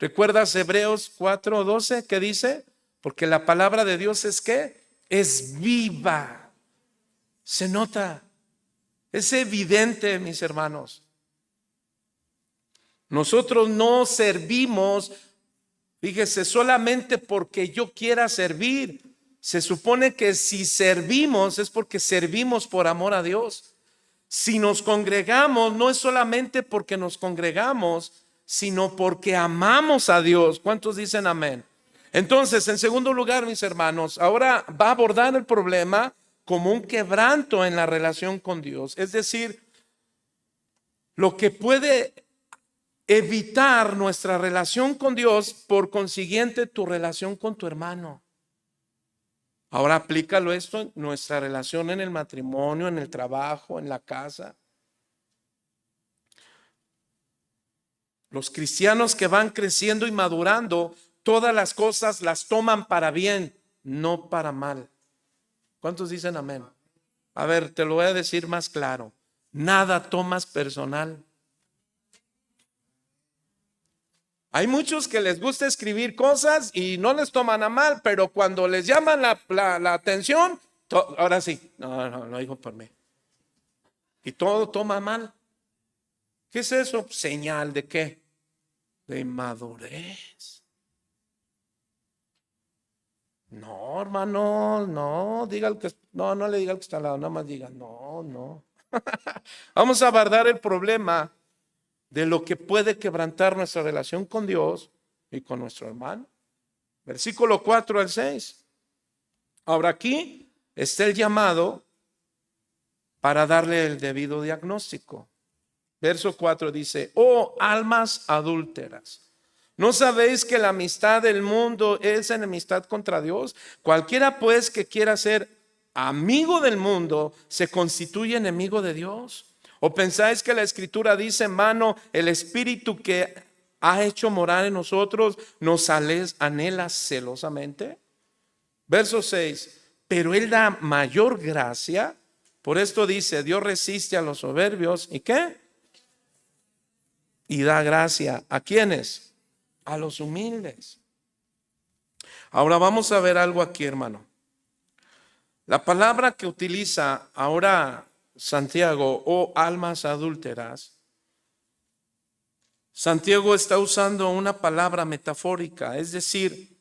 ¿Recuerdas Hebreos 4:12 que dice? Porque la palabra de Dios es ¿qué? Es viva. Se nota. Es evidente, mis hermanos. Nosotros no servimos, fíjese, solamente porque yo quiera servir. Se supone que si servimos es porque servimos por amor a Dios. Si nos congregamos, no es solamente porque nos congregamos, sino porque amamos a Dios. ¿Cuántos dicen amén? Entonces, en segundo lugar, mis hermanos, ahora va a abordar el problema como un quebranto en la relación con Dios. Es decir, lo que puede evitar nuestra relación con Dios, por consiguiente tu relación con tu hermano. Ahora aplícalo esto en nuestra relación en el matrimonio, en el trabajo, en la casa. Los cristianos que van creciendo y madurando, todas las cosas las toman para bien, no para mal. ¿Cuántos dicen amén? A ver, te lo voy a decir más claro. Nada tomas personal. Hay muchos que les gusta escribir cosas y no les toman a mal, pero cuando les llaman la atención, ahora sí, no, lo digo por mí. Y todo toma mal. ¿Qué es eso? Señal de qué? De inmadurez. No, hermano, no, diga el que, no le diga al que está al lado, nada más diga, no. Vamos a abordar el problema de lo que puede quebrantar nuestra relación con Dios y con nuestro hermano. Versículo 4 al 6. Ahora aquí está el llamado para darle el debido diagnóstico. Verso 4 dice, oh almas adúlteras, ¿no sabéis que la amistad del mundo es enemistad contra Dios? Cualquiera pues que quiera ser amigo del mundo se constituye enemigo de Dios. ¿O pensáis que la Escritura dice, hermano, el Espíritu que ha hecho morar en nosotros nos anhela celosamente? Verso 6, pero Él da mayor gracia. Por esto dice, Dios resiste a los soberbios. ¿Y qué? Y da gracia. ¿A quiénes? A los humildes. Ahora vamos a ver algo aquí, hermano. La palabra que utiliza ahora Santiago, o almas adúlteras, Santiago está usando una palabra metafórica, es decir,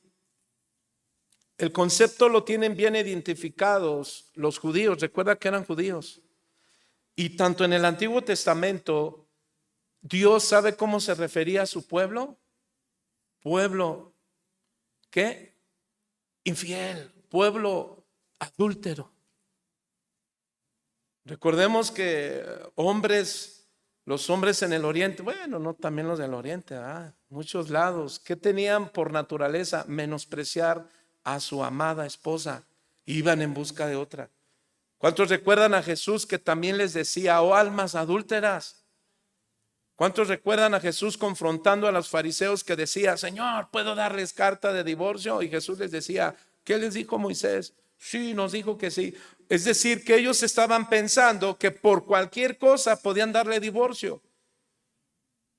el concepto lo tienen bien identificados los judíos. Recuerda que eran judíos. Y tanto en el Antiguo Testamento, Dios sabe cómo se refería a su pueblo. Pueblo, ¿qué? Infiel, pueblo adúltero. Recordemos que los hombres en el oriente, bueno, no también los del oriente, muchos lados, ¿qué tenían por naturaleza? Menospreciar a su amada esposa, iban en busca de otra. ¿Cuántos recuerdan a Jesús que también les decía, oh almas adúlteras? ¿Cuántos recuerdan a Jesús confrontando a los fariseos que decía, Señor, ¿puedo darles carta de divorcio? Y Jesús les decía, ¿qué les dijo Moisés? Sí, nos dijo que sí. Es decir, que ellos estaban pensando que por cualquier cosa podían darle divorcio.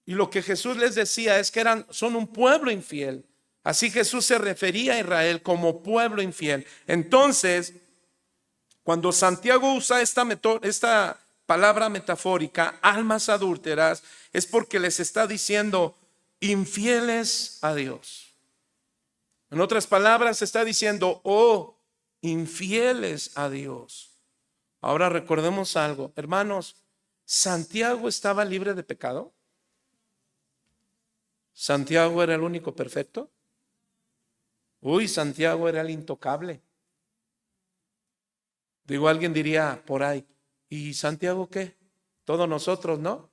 Y lo que Jesús les decía es que son un pueblo infiel. Así Jesús se refería a Israel como pueblo infiel. Entonces, cuando Santiago usa esta palabra metafórica, almas adúlteras, es porque les está diciendo infieles a Dios. En otras palabras, está diciendo, oh, infieles a Dios. Ahora recordemos algo, hermanos, ¿Santiago estaba libre de pecado? ¿Santiago era el único perfecto? Uy, Santiago era el intocable. Digo, alguien diría por ahí, ¿y Santiago qué? Todos nosotros, ¿no?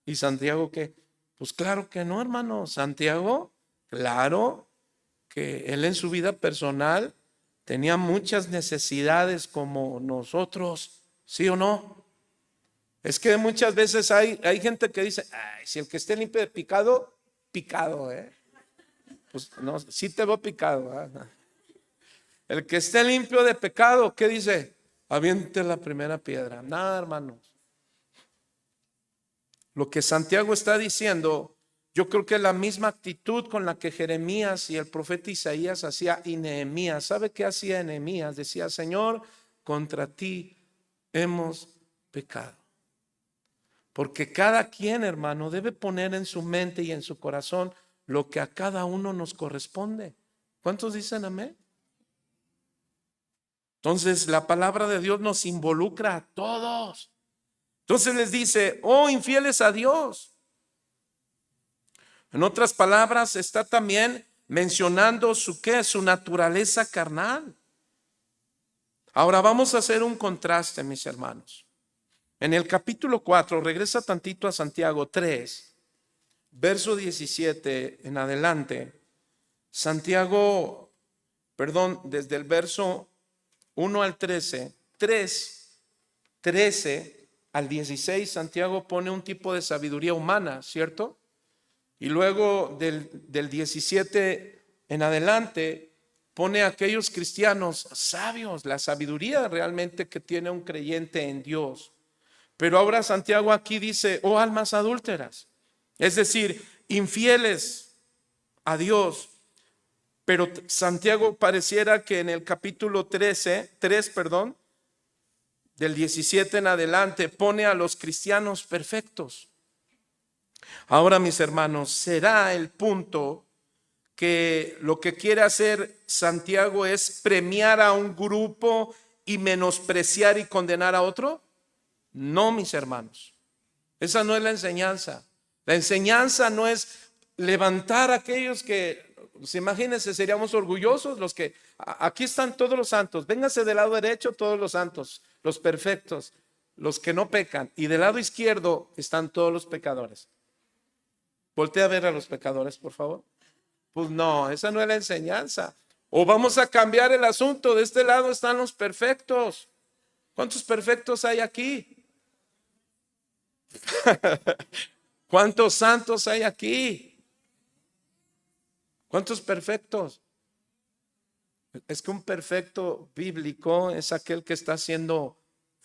¿Y Santiago qué? Pues claro que no, hermano. Santiago, claro que él en su vida personal tenía muchas necesidades como nosotros, ¿sí o no? Es que muchas veces hay gente que dice, ay, si el que esté limpio de picado, pues no, sí te veo picado, El que esté limpio de pecado, ¿qué dice? Aviente la primera piedra. Nada, hermanos. Lo que Santiago está diciendo, yo creo que es la misma actitud con la que Jeremías y el profeta Isaías hacía y Nehemías. ¿Sabe qué hacía Nehemías? Decía, Señor, contra ti hemos pecado. Porque cada quien, hermano, debe poner en su mente y en su corazón lo que a cada uno nos corresponde. ¿Cuántos dicen amén? Entonces la palabra de Dios nos involucra a todos. Entonces les dice, oh infieles a Dios. En otras palabras, está también mencionando su naturaleza carnal. Ahora vamos a hacer un contraste, mis hermanos. En el capítulo 4, regresa tantito a Santiago 3, verso 17 en adelante. Desde el verso 1 al 13, 13 al 16, Santiago pone un tipo de sabiduría humana, ¿cierto? Y luego del 17 en adelante pone a aquellos cristianos sabios, la sabiduría realmente que tiene un creyente en Dios. Pero ahora Santiago aquí dice, oh almas adúlteras, es decir, infieles a Dios. Pero Santiago pareciera que en el capítulo 3, del 17 en adelante, pone a los cristianos perfectos. Ahora, mis hermanos, será el punto que lo que quiere hacer Santiago es premiar a un grupo y menospreciar y condenar a otro. No, mis hermanos, esa no es la enseñanza. La enseñanza no es levantar a aquellos que, pues imagínense, seríamos orgullosos los que, aquí están todos los santos, vénganse del lado derecho todos los santos, los perfectos, los que no pecan, y del lado izquierdo están todos los pecadores. Voltea a ver a los pecadores, por favor. Pues no, esa no es la enseñanza. O vamos a cambiar el asunto, de este lado están los perfectos. ¿Cuántos perfectos hay aquí? ¿Cuántos santos hay aquí? ¿Cuántos perfectos? Es que un perfecto bíblico es aquel que está siendo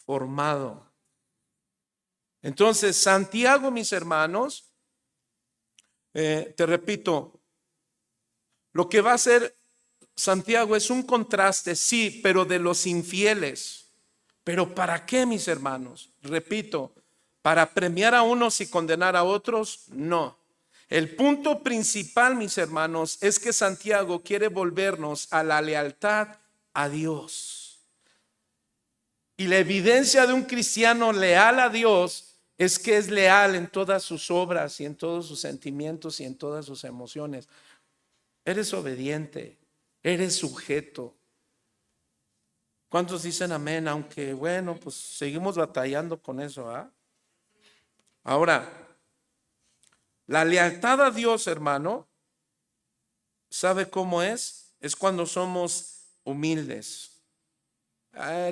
formado. Entonces, Santiago, mis hermanos, te repito, lo que va a hacer Santiago es un contraste, sí, pero de los infieles. ¿Pero para qué, mis hermanos? Repito, ¿para premiar a unos y condenar a otros? No. El punto principal, mis hermanos, es que Santiago quiere volvernos a la lealtad a Dios. Y la evidencia de un cristiano leal a Dios es que es leal en todas sus obras y en todos sus sentimientos y en todas sus emociones. Eres obediente, eres sujeto. ¿Cuántos dicen amén? Aunque bueno, pues seguimos batallando con eso, ¿ah? Ahora, la lealtad a Dios, hermano, ¿sabe cómo es? Es cuando somos humildes.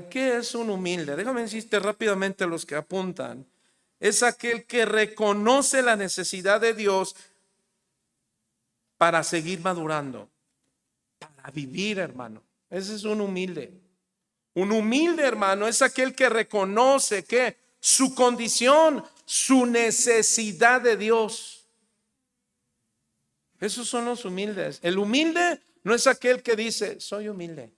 ¿Qué es un humilde? Déjame decirte rápidamente los que apuntan. Es aquel que reconoce la necesidad de Dios para seguir madurando, para vivir, hermano. Ese es un humilde. Un humilde, hermano, es aquel que reconoce que su condición, su necesidad de Dios. Esos son los humildes. El humilde no es aquel que dice, soy humilde.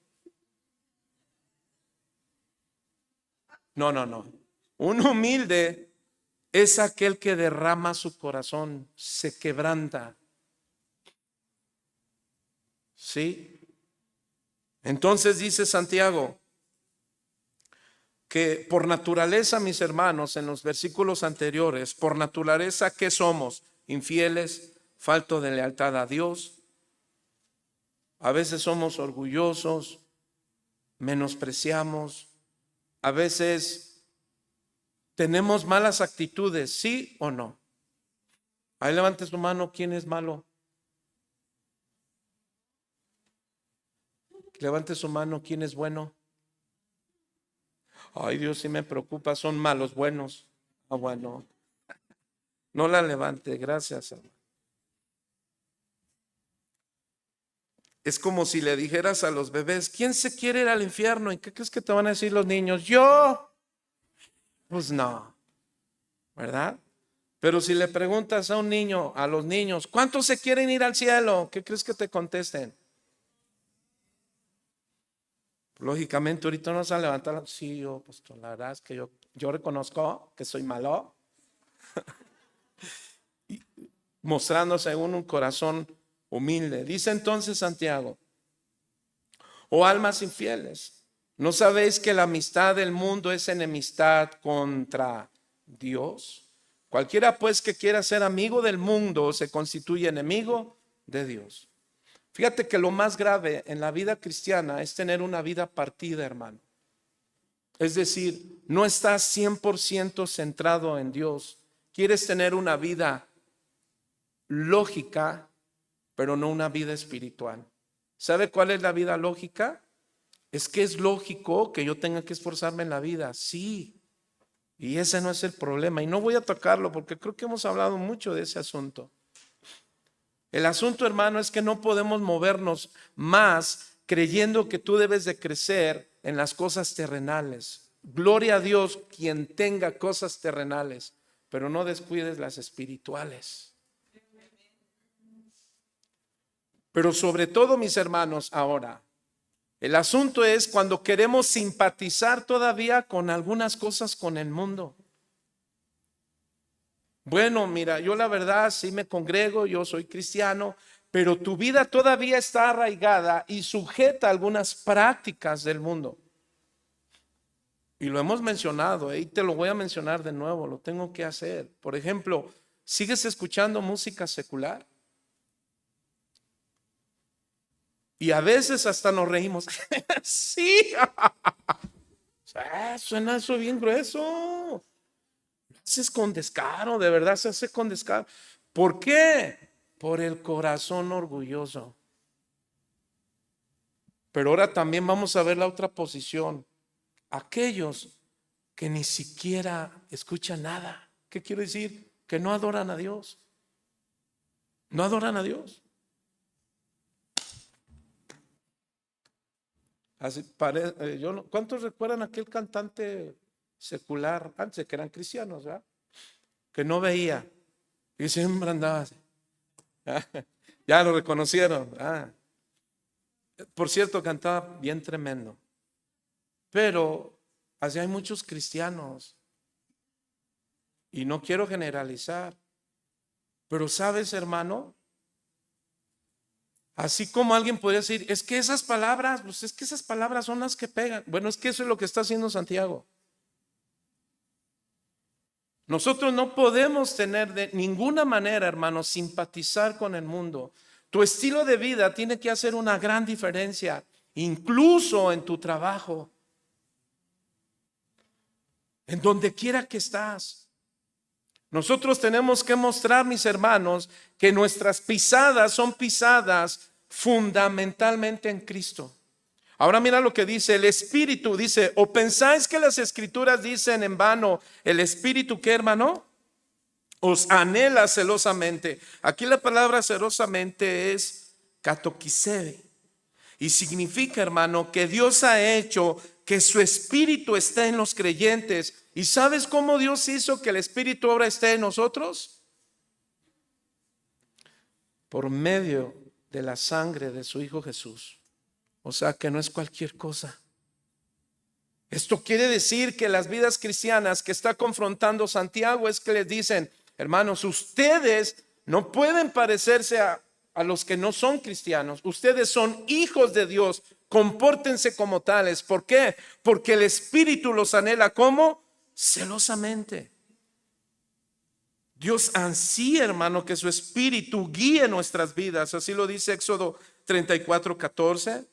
No, no, no. Un humilde es aquel que derrama su corazón, se quebranta. ¿Sí? Entonces dice Santiago que por naturaleza, mis hermanos, en los versículos anteriores, por naturaleza, ¿qué somos? Infieles, falto de lealtad a Dios. A veces somos orgullosos, menospreciamos, a veces tenemos malas actitudes, ¿sí o no? Ahí levante su mano, ¿quién es malo? Levante su mano, ¿quién es bueno? Ay, Dios, sí me preocupa, son malos buenos. Ah, bueno, no la levante, gracias. Es como si le dijeras a los bebés, ¿quién se quiere ir al infierno? ¿Y qué crees que te van a decir los niños? Yo. Pues no, ¿verdad? Pero si le preguntas a un niño, a los niños, ¿cuántos se quieren ir al cielo? ¿Qué crees que te contesten? Lógicamente ahorita no se va a levantar. Sí, yo, pues la verdad es que yo reconozco que soy malo. Mostrándose un corazón humilde. Dice entonces Santiago, oh almas infieles, ¿no sabéis que la amistad del mundo es enemistad contra Dios? Cualquiera pues que quiera ser amigo del mundo se constituye enemigo de Dios. Fíjate que lo más grave en la vida cristiana es tener una vida partida, hermano. Es decir, no estás 100% centrado en Dios. Quieres tener una vida lógica, pero no una vida espiritual. ¿Sabe cuál es la vida lógica? Es que es lógico que yo tenga que esforzarme en la vida, sí. Y ese no es el problema. Y no voy a tocarlo porque creo que hemos hablado mucho de ese asunto. El asunto, hermano, es que no podemos movernos más creyendo que tú debes de crecer en las cosas terrenales. Gloria a Dios quien tenga cosas terrenales, pero no descuides las espirituales. Pero sobre todo, mis hermanos, ahora, el asunto es cuando queremos simpatizar todavía con algunas cosas con el mundo. Bueno, mira, yo la verdad sí me congrego, yo soy cristiano, pero tu vida todavía está arraigada y sujeta a algunas prácticas del mundo. Y lo hemos mencionado, y te lo voy a mencionar de nuevo, lo tengo que hacer. Por ejemplo, ¿sigues escuchando música secular? Y a veces hasta nos reímos. Sí, suena eso bien grueso. Lo haces con descaro, de verdad se hace con descaro. ¿Por qué? Por el corazón orgulloso. Pero ahora también vamos a ver la otra posición. Aquellos que ni siquiera escuchan nada. ¿Qué quiero decir? Que no adoran a Dios. No adoran a Dios. Así ¿cuántos recuerdan aquel cantante secular antes de que eran cristianos, ¿verdad? Que no veía y siempre andaba así. Ya lo reconocieron. Por cierto, cantaba bien tremendo. Pero así hay muchos cristianos y no quiero generalizar. Pero sabes, hermano, así como alguien podría decir, es que esas palabras, pues es que esas palabras son las que pegan. Bueno, es que eso es lo que está haciendo Santiago. Nosotros no podemos tener de ninguna manera, hermano, simpatizar con el mundo. Tu estilo de vida tiene que hacer una gran diferencia, incluso en tu trabajo, en donde quiera que estás. Nosotros tenemos que mostrar, mis hermanos, que nuestras pisadas son pisadas fundamentalmente en Cristo. Ahora mira lo que dice el Espíritu, dice, ¿o pensáis que las Escrituras dicen en vano el Espíritu qué, hermano? Os anhela celosamente. Aquí la palabra celosamente es katoquisebe y significa, hermano, que Dios ha hecho que su Espíritu esté en los creyentes. ¿Y sabes cómo Dios hizo que el Espíritu ahora esté en nosotros? Por medio de la sangre de su Hijo Jesús. O sea que no es cualquier cosa. Esto quiere decir que las vidas cristianas que está confrontando Santiago es que les dicen, hermanos, ustedes no pueden parecerse a los que no son cristianos. Ustedes son hijos de Dios. Compórtense como tales. ¿Por qué? Porque el Espíritu los anhela como celosamente. Dios ansía, hermano, que su Espíritu guíe nuestras vidas. Así lo dice Éxodo 34:14.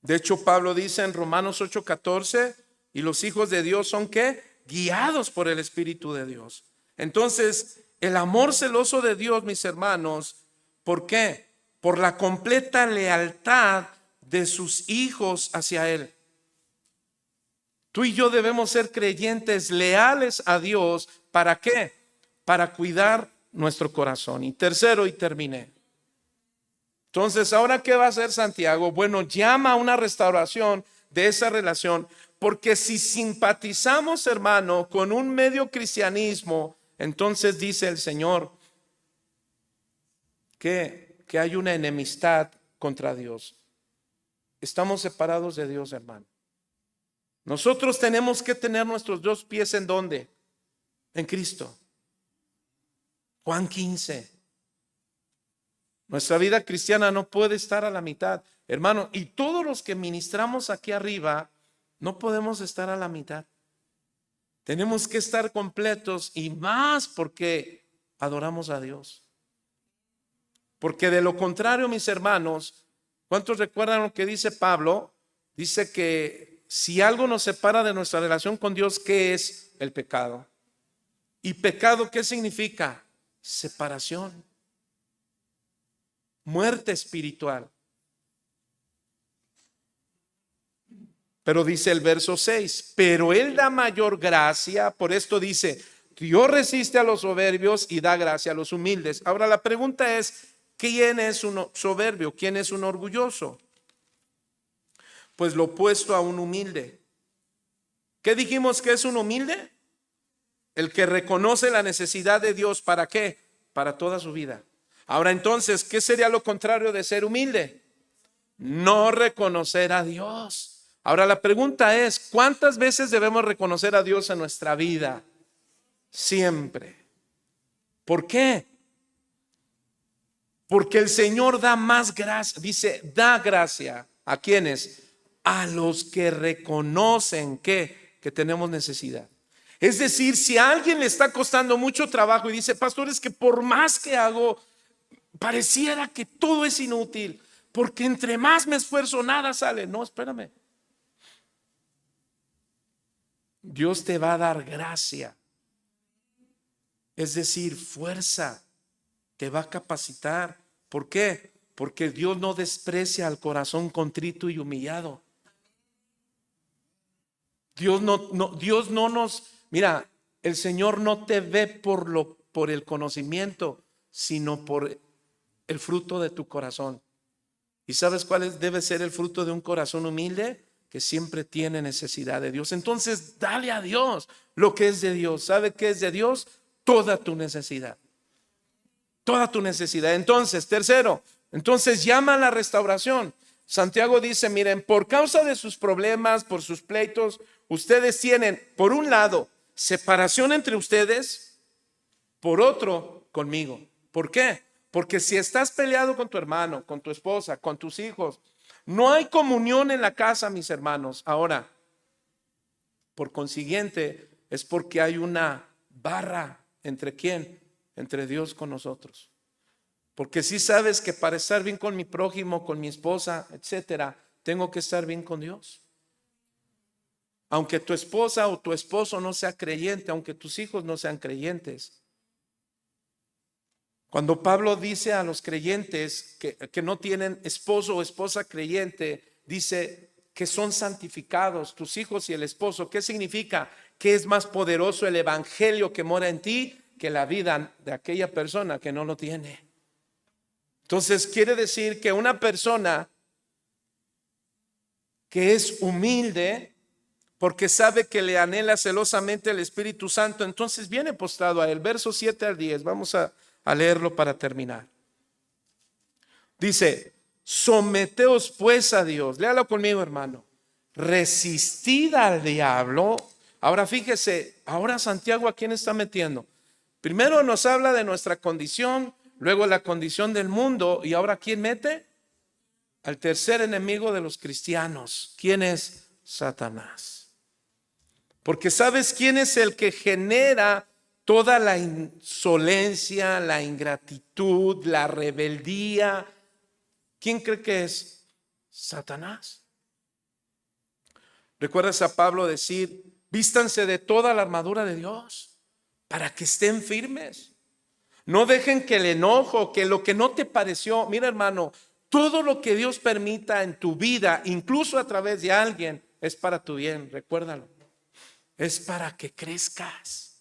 De hecho, Pablo dice en Romanos 8:14, y los hijos de Dios son ¿qué? Guiados por el Espíritu de Dios. Entonces, el amor celoso de Dios, mis hermanos, ¿por qué? Por la completa lealtad de sus hijos hacia Él. Tú y yo debemos ser creyentes leales a Dios. ¿Para qué? Para cuidar nuestro corazón. Y tercero, y terminé. Entonces, ¿ahora qué va a hacer Santiago? Bueno, llama a una restauración de esa relación, porque si simpatizamos, hermano, con un medio cristianismo, entonces dice el Señor que hay una enemistad contra Dios. Estamos separados de Dios, hermano. Nosotros tenemos que tener nuestros dos pies ¿en dónde? En Cristo. Juan 15. Nuestra vida cristiana no puede estar a la mitad, hermano, y todos los que ministramos aquí arriba no podemos estar a la mitad. Tenemos que estar completos y más porque adoramos a Dios. Porque de lo contrario, mis hermanos, ¿cuántos recuerdan lo que dice Pablo? Dice que si algo nos separa de nuestra relación con Dios, ¿qué es el pecado? ¿Y pecado qué significa? Separación. Muerte espiritual. Pero dice el verso 6, pero Él da mayor gracia, por esto dice, Dios resiste a los soberbios y da gracia a los humildes. Ahora la pregunta es, ¿quién es un soberbio? ¿Quién es un orgulloso? Pues lo opuesto a un humilde. ¿Qué dijimos que es un humilde? El que reconoce la necesidad de Dios, ¿para qué? Para toda su vida. Ahora entonces, ¿qué sería lo contrario de ser humilde? No reconocer a Dios. Ahora la pregunta es, ¿cuántas veces debemos reconocer a Dios en nuestra vida? Siempre. ¿Por qué? Porque el Señor da más gracia, dice, da gracia. ¿A quiénes? A los que reconocen que tenemos necesidad. Es decir, si a alguien le está costando mucho trabajo y dice, pastor, es que por más que hago, pareciera que todo es inútil, porque entre más me esfuerzo, nada sale. No, espérame. Dios te va a dar gracia, es decir, fuerza, te va a capacitar. ¿Por qué? Porque Dios no desprecia al corazón contrito y humillado. Dios no nos, mira, el Señor no te ve por el conocimiento, sino por el fruto de tu corazón. ¿Y sabes cuál debe ser el fruto de un corazón humilde? Que siempre tiene necesidad de Dios. Entonces, dale a Dios lo que es de Dios. ¿Sabe qué es de Dios? Toda tu necesidad. Toda tu necesidad. Entonces, tercero, entonces llama a la restauración. Santiago dice, miren, por causa de sus problemas, por sus pleitos, ustedes tienen, por un lado, separación entre ustedes, por otro, conmigo. ¿Por qué? Porque si estás peleado con tu hermano, con tu esposa, con tus hijos, no hay comunión en la casa, mis hermanos. Ahora, por consiguiente, es porque hay una barra entre quién, entre Dios con nosotros. Porque si sabes que para estar bien con mi prójimo, con mi esposa, etcétera, tengo que estar bien con Dios. Aunque tu esposa o tu esposo no sea creyente, aunque tus hijos no sean creyentes. Cuando Pablo dice a los creyentes que no tienen esposo o esposa creyente, dice que son santificados, tus hijos y el esposo. ¿Qué significa? Que es más poderoso el evangelio que mora en ti que la vida de aquella persona que no lo tiene. Entonces quiere decir que una persona que es humilde, porque sabe que le anhela celosamente el Espíritu Santo, entonces viene postrado a él. Verso 7 al 10, vamos a leerlo para terminar. Dice, someteos pues a Dios. Léalo conmigo, hermano. Resistid al diablo. Ahora fíjese, ahora Santiago, ¿a quién está metiendo? Primero nos habla de nuestra condición, luego la condición del mundo, y ahora ¿quién mete? Al tercer enemigo de los cristianos. ¿Quién es? Satanás. Porque ¿sabes quién es el que genera toda la insolencia, la ingratitud, la rebeldía? ¿Quién cree que es? Satanás. ¿Recuerdas a Pablo decir, vístanse de toda la armadura de Dios para que estén firmes? No dejen que el enojo, que lo que no te pareció, mira hermano, todo lo que Dios permita en tu vida, incluso a través de alguien, es para tu bien, recuérdalo. Es para que crezcas.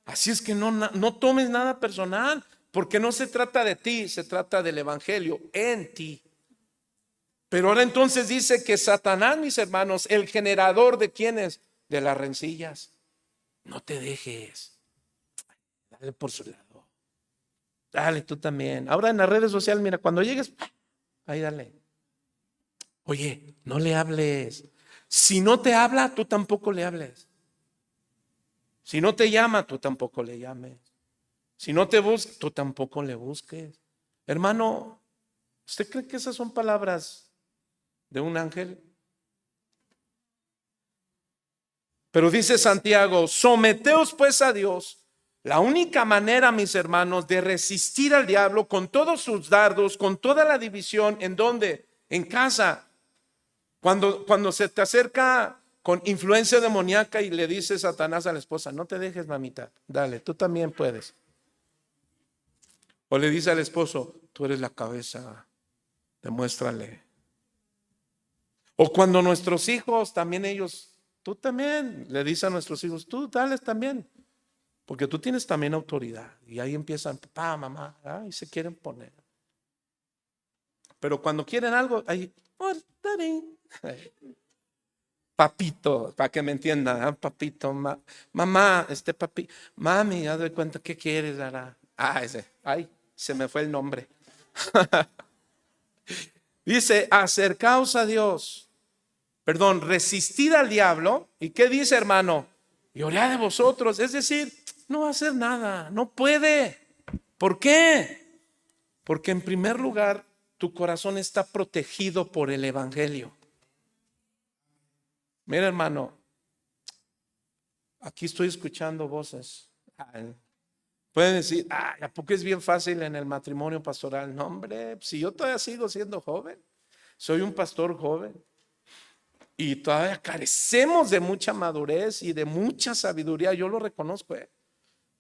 Así es que no tomes nada personal, porque no se trata de ti, se trata del evangelio en ti. Pero ahora entonces dice que Satanás, mis hermanos, el generador de quiénes, de las rencillas. No te dejes. Dale por su lado. Dale tú también. Ahora en las redes sociales, mira, cuando llegues, ahí dale. Oye, no le hables. Si no te habla, tú tampoco le hables. Si no te llama, tú tampoco le llames. Si no te busca, tú tampoco le busques. Hermano, ¿usted cree que esas son palabras de un ángel? Pero dice Santiago, someteos pues a Dios. La única manera, mis hermanos, de resistir al diablo con todos sus dardos, con toda la división, ¿en dónde? En casa. Cuando se te acerca con influencia demoníaca y le dice Satanás a la esposa, no te dejes, mamita, dale, tú también puedes. O le dice al esposo, tú eres la cabeza, demuéstrale. O cuando nuestros hijos, también ellos, tú también, le dice a nuestros hijos, tú dales también, porque tú tienes también autoridad. Y ahí empiezan, papá, mamá, y se quieren poner. Pero cuando quieren algo, ahí, oh, papito, para que me entiendan, papito, mamá, papi, mami, haz de cuenta, ¿qué quieres, Lara? Ese, ay. Se me fue el nombre. Dice, acercaos a Dios. Perdón, resistid al diablo. ¿Y qué dice, hermano? Y orad de vosotros. Es decir, no va a hacer nada, no puede. ¿Por qué? Porque en primer lugar, tu corazón está protegido por el evangelio. Mira, hermano, aquí estoy escuchando voces. Pueden decir, ¿a poco es bien fácil en el matrimonio pastoral? No, hombre, si yo todavía sigo siendo joven, soy un pastor joven y todavía carecemos de mucha madurez y de mucha sabiduría, yo lo reconozco.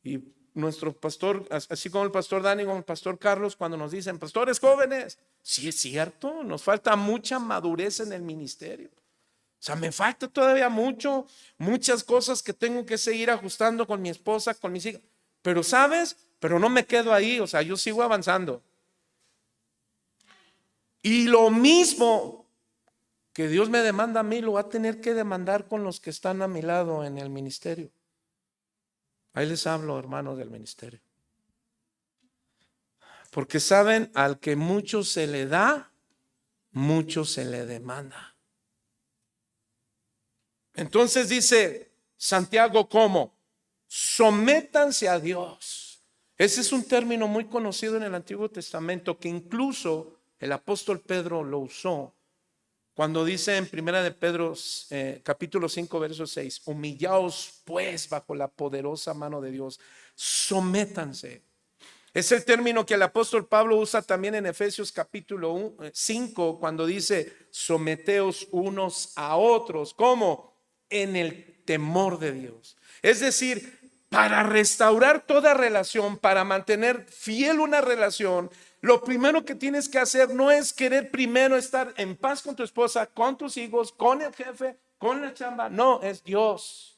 Y nuestro pastor, así como el pastor Dani, como el pastor Carlos, cuando nos dicen, pastores jóvenes, sí es cierto, nos falta mucha madurez en el ministerio. O sea, me falta todavía muchas cosas que tengo que seguir ajustando con mi esposa, con mis hijas. Pero sabes, pero no me quedo ahí, o sea, yo sigo avanzando. Y lo mismo que Dios me demanda a mí, lo va a tener que demandar con los que están a mi lado en el ministerio. Ahí les hablo, hermanos del ministerio. Porque saben, al que mucho se le da, mucho se le demanda. Entonces dice Santiago, ¿cómo? Sométanse a Dios. Ese es un término muy conocido en el Antiguo Testamento que incluso el apóstol Pedro lo usó cuando dice en primera de Pedro capítulo 5 verso 6, humillaos pues bajo la poderosa mano de Dios, sométanse. Es el término que el apóstol Pablo usa también en Efesios capítulo 5 cuando dice someteos unos a otros. ¿Cómo? En el temor de Dios. Es decir, para restaurar toda relación, para mantener fiel una relación, lo primero que tienes que hacer no es querer primero estar en paz con tu esposa, con tus hijos, con el jefe, con la chamba. No, es Dios.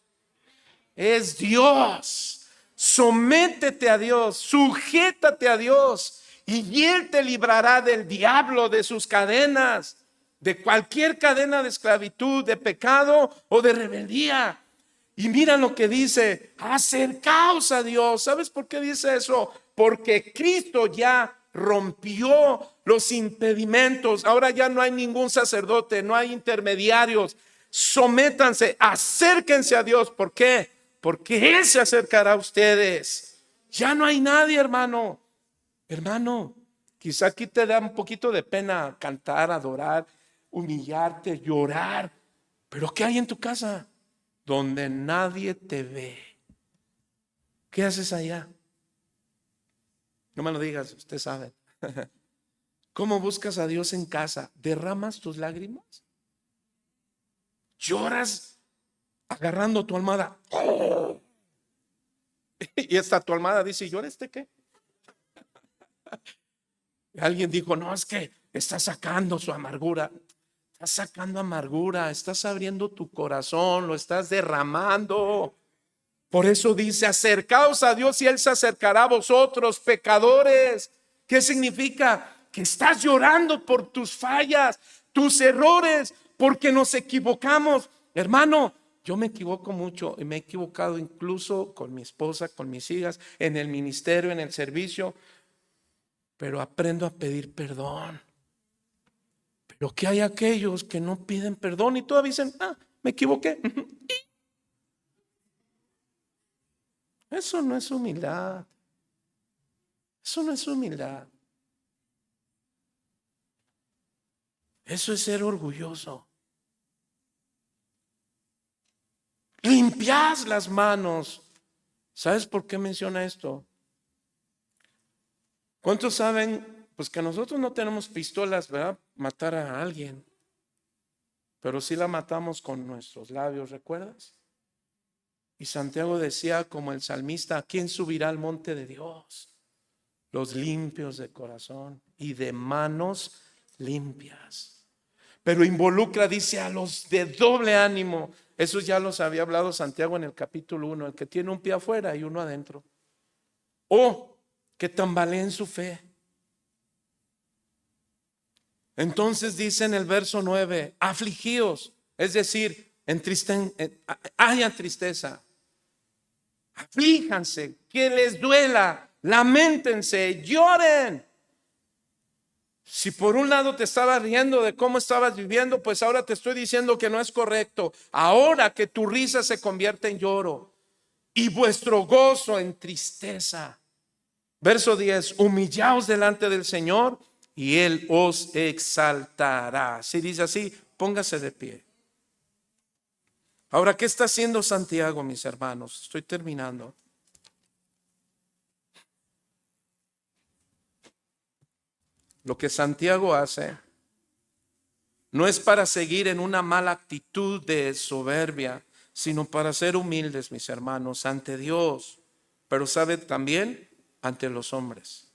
Es Dios. Sométete a Dios, sujétate a Dios y Él te librará del diablo, de sus cadenas, de cualquier cadena de esclavitud, de pecado o de rebeldía. Y mira lo que dice, acercaos a Dios. ¿Sabes por qué dice eso? Porque Cristo ya rompió los impedimentos. Ahora ya no hay ningún sacerdote, no hay intermediarios. Sométanse, acérquense a Dios. ¿Por qué? Porque Él se acercará a ustedes. Ya no hay nadie, hermano. Hermano, quizá aquí te da un poquito de pena cantar, adorar, humillarte, llorar. Pero ¿qué hay en tu casa? Donde nadie te ve. ¿Qué haces allá? No me lo digas, usted sabe. ¿Cómo buscas a Dios en casa? ¿Derramas tus lágrimas? ¿Lloras agarrando tu almohada? Y esta tu almohada dice, ¿llora este qué? Alguien dijo, no, es que está sacando su amargura. Estás sacando amargura, estás abriendo tu corazón, lo estás derramando. Por eso dice, acercaos a Dios y Él se acercará a vosotros, pecadores. ¿Qué significa? Que estás llorando por tus fallas, tus errores, porque nos equivocamos. Hermano, yo me equivoco mucho y me he equivocado incluso con mi esposa, con mis hijas, en el ministerio, en el servicio, pero aprendo a pedir perdón. Pero que hay aquellos que no piden perdón y todavía dicen, me equivoqué. Eso no es humildad. Eso no es humildad. Eso es ser orgulloso. Limpiad las manos. ¿Sabes por qué menciona esto? ¿Cuántos saben? Pues que nosotros no tenemos pistolas, ¿verdad? Matar a alguien. Pero sí la matamos con nuestros labios, ¿recuerdas? Y Santiago decía como el salmista, ¿quién subirá al monte de Dios? Los limpios de corazón y de manos limpias. Pero involucra, dice, a los de doble ánimo. Eso ya los había hablado Santiago en el capítulo 1, el que tiene un pie afuera y uno adentro. O que tambaleen su fe. Entonces dice en el verso 9, afligíos, es decir, haya tristeza. Aflíjanse, que les duela. Lamentense, lloren. Si por un lado te estabas riendo de cómo estabas viviendo, pues ahora te estoy diciendo que no es correcto. Ahora que tu risa se convierte en lloro y vuestro gozo en tristeza. Verso 10, humillaos delante del Señor y Él os exaltará. Si dice así, póngase de pie. Ahora, ¿qué está haciendo Santiago, mis hermanos? Estoy terminando. Lo que Santiago hace no es para seguir en una mala actitud de soberbia, sino para ser humildes, mis hermanos, ante Dios, pero sabe también ante los hombres.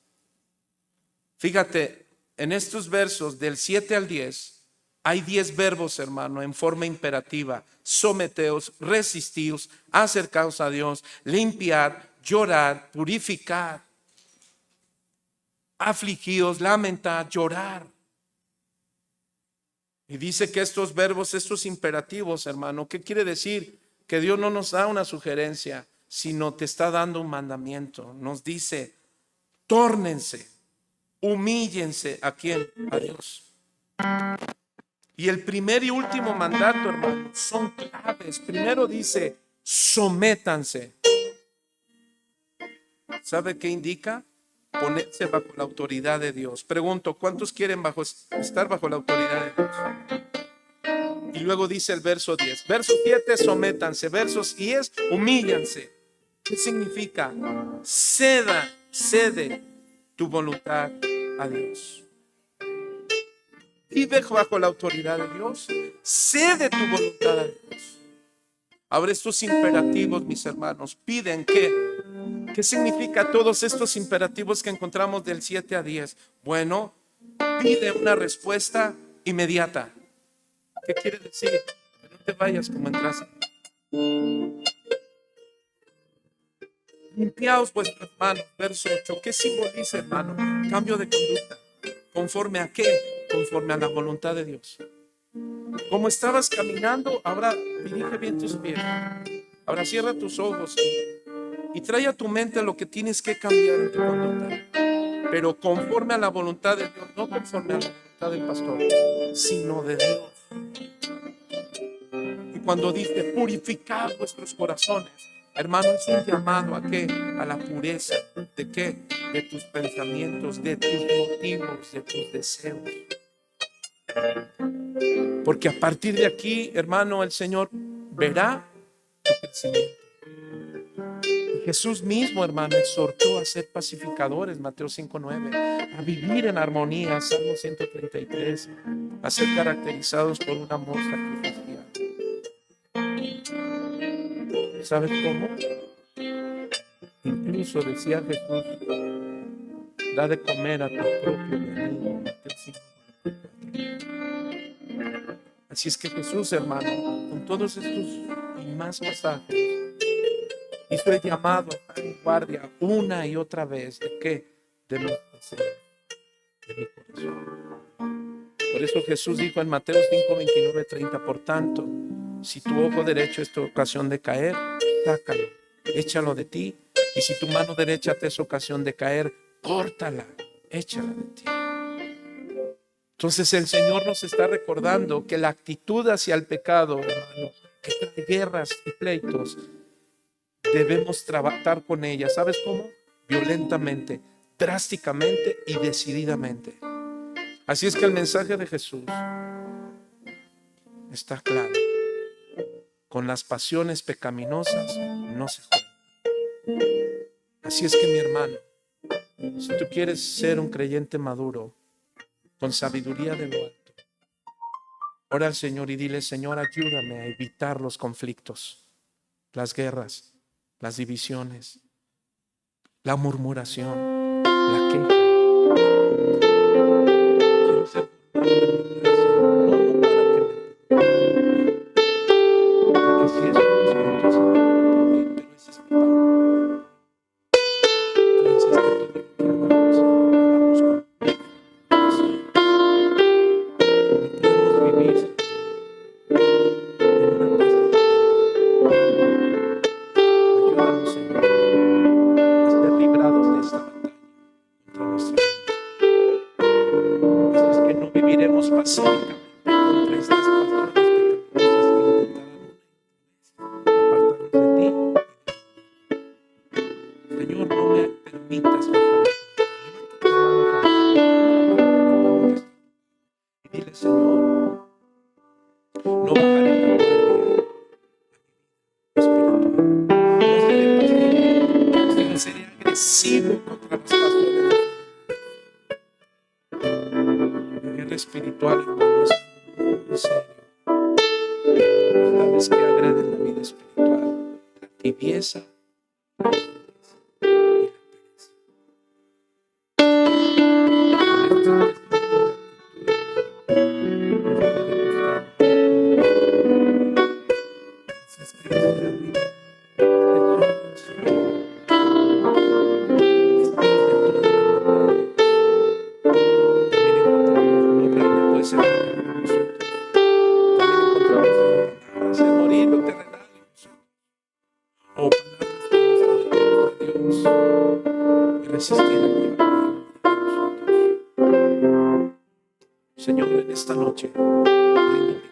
Fíjate, en estos versos del 7 al 10, hay 10 verbos, hermano, en forma imperativa: someteos, resistíos, acercaos a Dios, limpiar, llorar, purificar, afligíos, lamentar, llorar. Y dice que estos verbos, estos imperativos, hermano, ¿qué quiere decir? Que Dios no nos da una sugerencia, sino te está dando un mandamiento. Nos dice, tórnense, humíllense. ¿A quién? A Dios. Y el primer y último mandato, hermano, son claves. Primero dice, sométanse. ¿Sabe qué indica? Ponerse bajo la autoridad de Dios. Pregunto, ¿cuántos quieren estar bajo la autoridad de Dios? Y luego dice el verso 10. Verso 7, sométanse. Versos 10, humíllanse. ¿Qué significa? Cede tu voluntad a Dios. Vive bajo la autoridad de Dios. Cede tu voluntad a Dios. Ahora, estos imperativos, mis hermanos, piden que... ¿Qué significa todos estos imperativos que encontramos del 7 a 10? Bueno, pide una respuesta inmediata. ¿Qué quiere decir? Que no te vayas como entraste. Limpiaos vuestras manos, verso 8. ¿Qué simboliza, hermano? Cambio de conducta. ¿Conforme a qué? Conforme a la voluntad de Dios. Como estabas caminando, ahora dirige bien tus pies. Ahora cierra tus ojos y trae a tu mente lo que tienes que cambiar en tu conducta. Pero conforme a la voluntad de Dios, no conforme a la voluntad del pastor, sino de Dios. Y cuando dice purificar vuestros corazones, hermano, es un llamado ¿a qué? A la pureza. ¿De qué? De tus pensamientos, de tus motivos, de tus deseos. Porque a partir de aquí, hermano, el Señor verá tu crecimiento. Jesús mismo, hermano, exhortó a ser pacificadores, Mateo 5:9, a vivir en armonía, Salmo 133, a ser caracterizados por un amor sacrificial. ¿Sabes cómo? Incluso decía Jesús, da de comer a tu propio enemigo, Mateo 5:4. Así es que Jesús, hermano, con todos estos y más pasajes, hizo el llamado a estar en guardia una y otra vez. ¿De qué? De los deseos de mi corazón. Por eso Jesús dijo en Mateo 5:29-30, por tanto, si tu ojo derecho es tu ocasión de caer, sácalo, échalo de ti. Y si tu mano derecha te es ocasión de caer, córtala, échala de ti. Entonces el Señor nos está recordando que la actitud hacia el pecado, hermano, que trae guerras y pleitos, debemos trabajar con ella. ¿Sabes cómo? Violentamente, drásticamente y decididamente. Así es que el mensaje de Jesús está claro. Con las pasiones pecaminosas no se juega. Así es que, mi hermano, si tú quieres ser un creyente maduro, con sabiduría de lo alto, ora al Señor y dile: Señor, ayúdame a evitar los conflictos, las guerras, las divisiones, la murmuración, la queja. Quiero ser porque si eso no es entonces pero ese es mi padre. Entonces que todo lo que hagamos con no podemos vivir en una paz. Ayúdanos, Señor, a ser librados de esta nuestra vida. Así es que no viviremos pacíficamente contra estas pasiones pecaminosas que intentarán apartarnos de ti. Señor, no me permitas bajar. Y dile, Señor, no bajaré la guardia espiritual. No seré pacífico, sino seré agresivo contra las pasiones. La guerra espiritual, hermano, es muy serio. ¿Sabes qué agrede la vida espiritual? La tibieza, la pereza y la pereza. Señor, en esta noche rindo mi